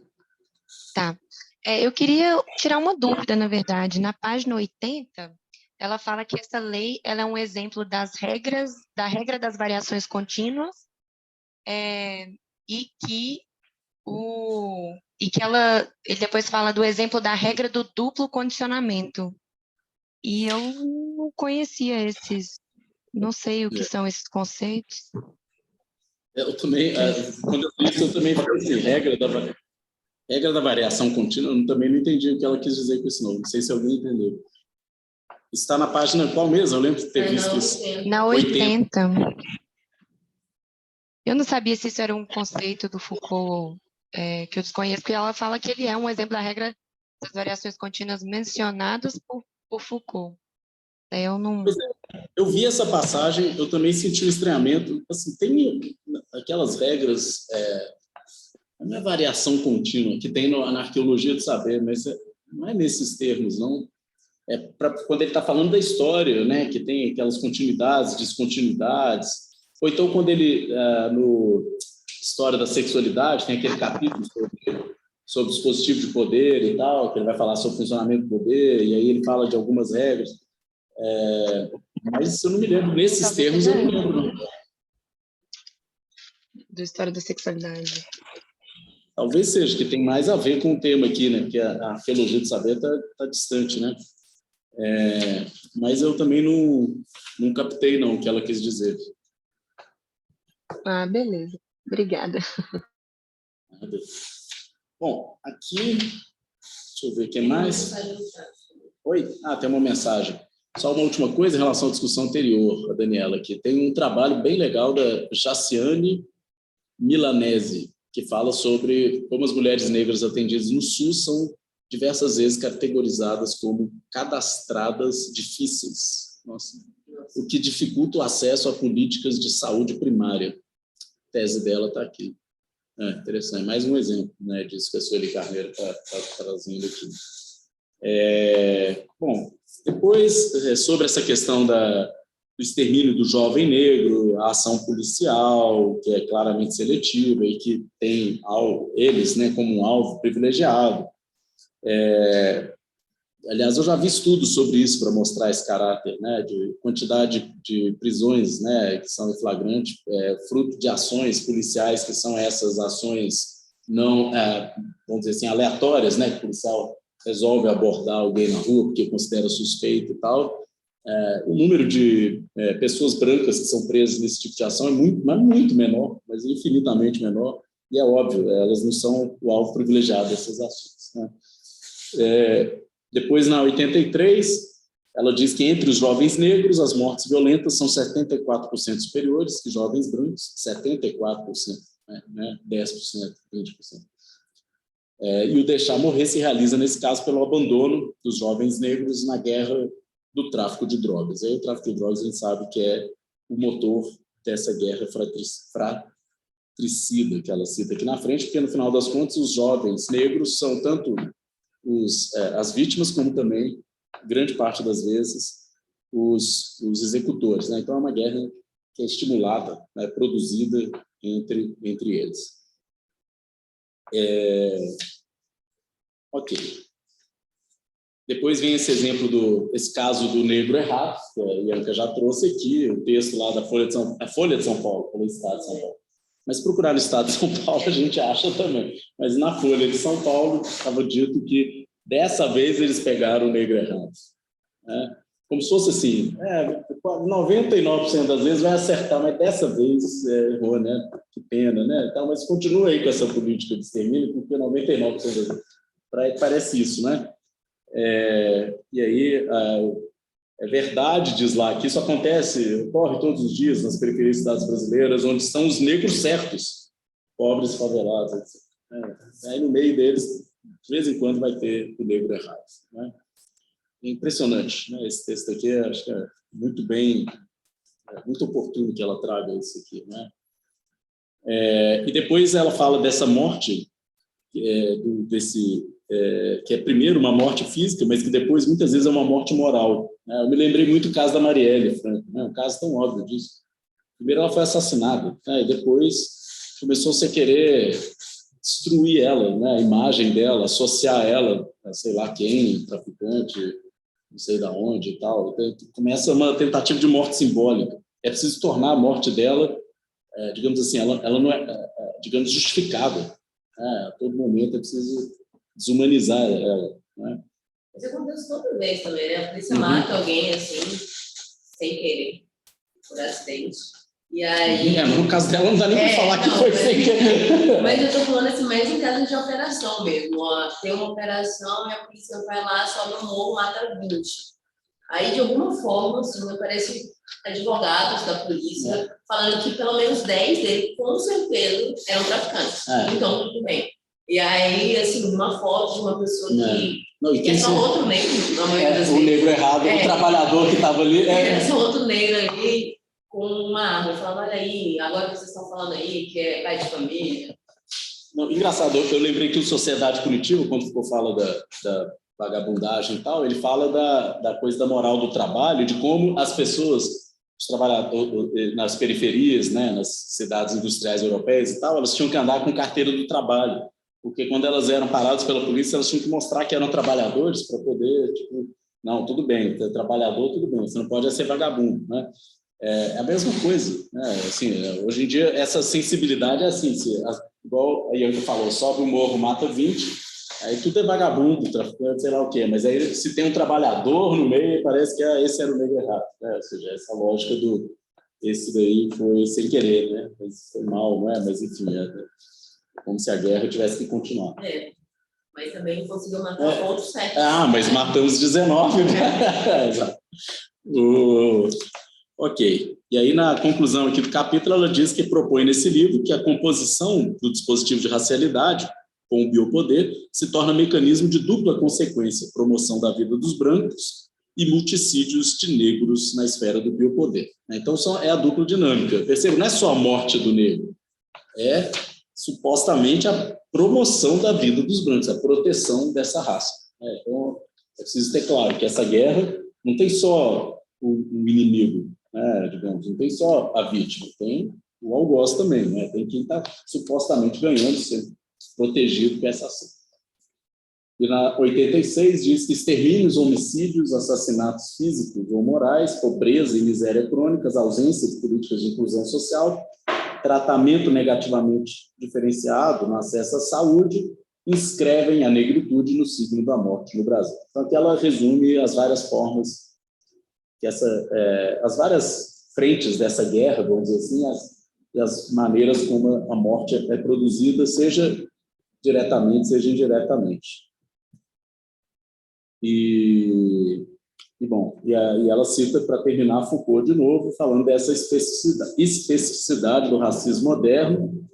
Tá. Eu queria tirar uma dúvida, na verdade. Na página 80, ela fala que essa lei ela é um exemplo da regra das variações contínuas, e que ele depois fala do exemplo da regra do duplo condicionamento. E eu não conhecia não sei o que são esses conceitos. Eu também, quando eu li isso, eu também falei assim, regra da variação contínua, eu também não entendi o que ela quis dizer com isso, não sei se alguém entendeu. Está na página qual mesmo? Eu lembro de ter visto isso. Na 80. Eu não sabia se isso era um conceito do Foucault que eu desconheço, porque ela fala que ele é um exemplo da regra das variações contínuas mencionadas por Foucault. Eu não... Eu vi essa passagem, eu também senti um estranhamento. Assim, tem aquelas regras, não é variação contínua, que tem na arqueologia do saber, mas não é nesses termos, não. Quando ele está falando da história, né, que tem aquelas continuidades, descontinuidades, ou então quando ele, no História da Sexualidade, tem aquele capítulo sobre dispositivo de poder e tal, que ele vai falar sobre o funcionamento do poder, e aí ele fala de algumas regras. Mas eu não me lembro, nesses termos eu não lembro. Do História da Sexualidade. Talvez seja, que tem mais a ver com o tema aqui, né? Porque a arqueologia do saber está distante, né? Mas eu também não captei, não, o que ela quis dizer. Ah, beleza. Obrigada. Bom, aqui Deixa eu ver o que mais. Oi? Tem uma mensagem. Só uma última coisa em relação à discussão anterior, a Daniela, aqui. Tem um trabalho bem legal da Jaciane Milanese, que fala sobre como as mulheres negras atendidas no SUS são diversas vezes categorizadas como cadastradas difíceis. Nossa. O que dificulta o acesso a políticas de saúde primária. A tese dela está aqui. Interessante. Mais um exemplo, né, disso que a Sueli Carneiro está trazendo aqui. Bom, depois, sobre essa questão do extermínio do jovem negro, a ação policial, que é claramente seletiva e que tem eles, né, como um alvo privilegiado. Aliás, eu já vi estudos sobre isso para mostrar esse caráter, né, de quantidade de prisões, né, que são em flagrante, fruto de ações policiais, que são essas ações não, vamos dizer assim, aleatórias, né, que o policial resolve abordar alguém na rua porque considera suspeito e tal. O número de pessoas brancas que são presas nesse tipo de ação é muito menor, mas infinitamente menor, e é óbvio, elas não são o alvo privilegiado dessas ações, né? Depois, na 83, ela diz que entre os jovens negros, as mortes violentas são 74% superiores que jovens brancos, 74%, né? 10%, 20%. E o deixar morrer se realiza, nesse caso, pelo abandono dos jovens negros na guerra do tráfico de drogas. Aí o tráfico de drogas, a gente sabe que é o motor dessa guerra fratricida que ela cita aqui na frente, porque, no final das contas, os jovens negros são tanto as vítimas, como também, grande parte das vezes, os executores, né? Então, é uma guerra que é estimulada, né, produzida entre eles. Ok. Depois vem esse exemplo esse caso do negro errado, que a Ianca já trouxe aqui, o texto lá da Folha de São Paulo, pelo Estado de São Paulo. Mas procurar no Estado de São Paulo a gente acha também. Mas na Folha de São Paulo estava dito que dessa vez eles pegaram o negro errado. Né? Como se fosse assim, 99% das vezes vai acertar, mas dessa vez errou, né? Que pena, né? Então, mas continua aí com essa política de extermínio, porque 99% das vezes parece isso, né? E aí, é verdade, diz lá, que isso ocorre todos os dias nas periferias das cidades brasileiras, onde são os negros certos, pobres, favelados, etc. Aí no meio deles, de vez em quando, vai ter o negro errado. Né? É impressionante, né? Esse texto aqui, acho que é muito oportuno que ela traga isso aqui. Né? E depois ela fala dessa morte, que é primeiro uma morte física, mas que depois muitas vezes é uma morte moral. Eu me lembrei muito do caso da Marielle Franco, né? Um caso tão óbvio disso. Primeiro ela foi assassinada, né? E depois começou-se a querer destruir ela, né? A imagem dela, associar ela a sei lá quem, traficante, não sei de onde e tal. Então, começa uma tentativa de morte simbólica. É preciso tornar a morte dela, digamos assim, ela não é, digamos, justificada. A todo momento é preciso desumanizar ela. Né? Isso acontece toda vez também, né? A polícia mata alguém assim, sem querer, por acidente. E aí... no caso dela não dá nem para falar que foi sem querer. Mas eu estou falando assim, mais em caso de operação mesmo. Tem uma operação e a polícia vai lá, sobe no morro, mata 20. Aí, de alguma forma, assim, aparecem advogados da polícia falando que pelo menos 10 deles, com certeza, eram traficantes. Então, tudo bem. E aí, assim, uma foto de uma pessoa que é só outro negro, na maioria das vezes. O negro errado, o trabalhador que estava ali. É só outro negro ali com uma arma, falando, olha aí, agora que vocês estão falando aí, que é pai de família. Não, engraçado, eu lembrei que o Sociedade Punitiva, quando fala da vagabundagem e tal, ele fala da coisa da moral do trabalho, de como as pessoas, os trabalhadores nas periferias, né, nas cidades industriais europeias e tal, elas tinham que andar com carteira do trabalho, porque quando elas eram paradas pela polícia, elas tinham que mostrar que eram trabalhadores para poder, tipo, não, tudo bem, trabalhador, tudo bem, você não pode ser vagabundo, né? É a mesma coisa, né? Assim, hoje em dia, essa sensibilidade é assim, igual a Ianca falou, sobe o morro, mata 20, aí tudo é vagabundo, traficante, sei lá o quê, mas aí se tem um trabalhador no meio, parece que esse era o negro errado, né? Ou seja, essa lógica esse daí foi sem querer, né? Mas foi mal, não é? Mas enfim, como se a guerra tivesse que continuar. Mas também conseguiu matar outros 7. Mas matamos 19, né? Exato. Ok. E aí, na conclusão aqui do capítulo, ela diz que propõe nesse livro que a composição do dispositivo de racialidade com o biopoder se torna mecanismo de dupla consequência, promoção da vida dos brancos e multicídios de negros na esfera do biopoder. Então, é a dupla dinâmica. Perceba, não é só a morte do negro, é supostamente a promoção da vida dos brancos, a proteção dessa raça. Então, é preciso ter claro que essa guerra não tem só o inimigo, né, digamos, não tem só a vítima, tem o algoz também, né? Tem quem está supostamente ganhando, sendo protegido por essa ação. E na 86 diz que extermínios, homicídios, assassinatos físicos ou morais, pobreza e miséria crônicas, ausência de políticas de inclusão social, tratamento negativamente diferenciado no acesso à saúde, inscrevem a negritude no signo da morte no Brasil. Então, aqui ela resume as várias formas, que as várias frentes dessa guerra, vamos dizer assim, e as maneiras como a morte é produzida, seja diretamente, seja indiretamente. E ela cita, para terminar, Foucault de novo, falando dessa especificidade do racismo moderno,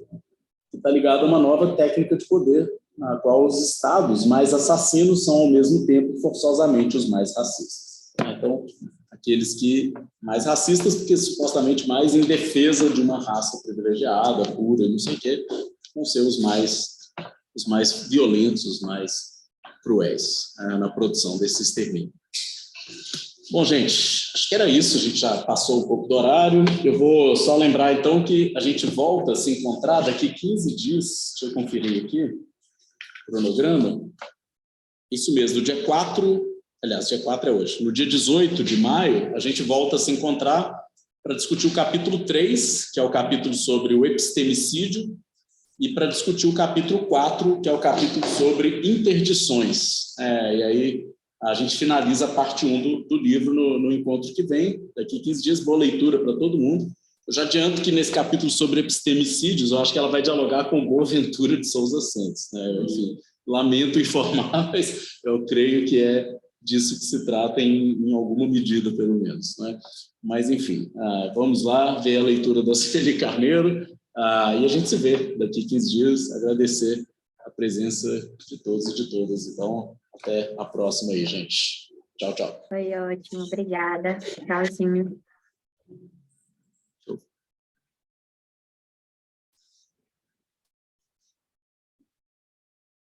que está ligado a uma nova técnica de poder, na qual os estados mais assassinos são, ao mesmo tempo, forçosamente os mais racistas. Então, aqueles que mais racistas, porque supostamente mais em defesa de uma raça privilegiada, pura, não sei o quê, vão ser os mais violentos, os mais cruéis na produção desse extermínio. Bom, gente, acho que era isso, a gente já passou um pouco do horário. Eu vou só lembrar, então, que a gente volta a se encontrar daqui 15 dias, deixa eu conferir aqui, o cronograma. Isso mesmo, no dia 4, aliás, dia 4 é hoje, no dia 18 de maio, a gente volta a se encontrar para discutir o capítulo 3, que é o capítulo sobre o epistemicídio, e para discutir o capítulo 4, que é o capítulo sobre interdições. E aí a gente finaliza a parte 1 do livro no encontro que vem, daqui 15 dias, boa leitura para todo mundo. Eu já adianto que nesse capítulo sobre epistemicídios, eu acho que ela vai dialogar com Boaventura de Souza Santos, né? Enfim, lamento informar, mas eu creio que é disso que se trata em alguma medida, pelo menos, né? Mas, enfim, vamos lá ver a leitura da Sueli Carneiro, e a gente se vê daqui 15 dias. Agradecer a presença de todos e de todas. Então, até a próxima aí, gente. Tchau, tchau. Foi ótimo, obrigada. Tchauzinho.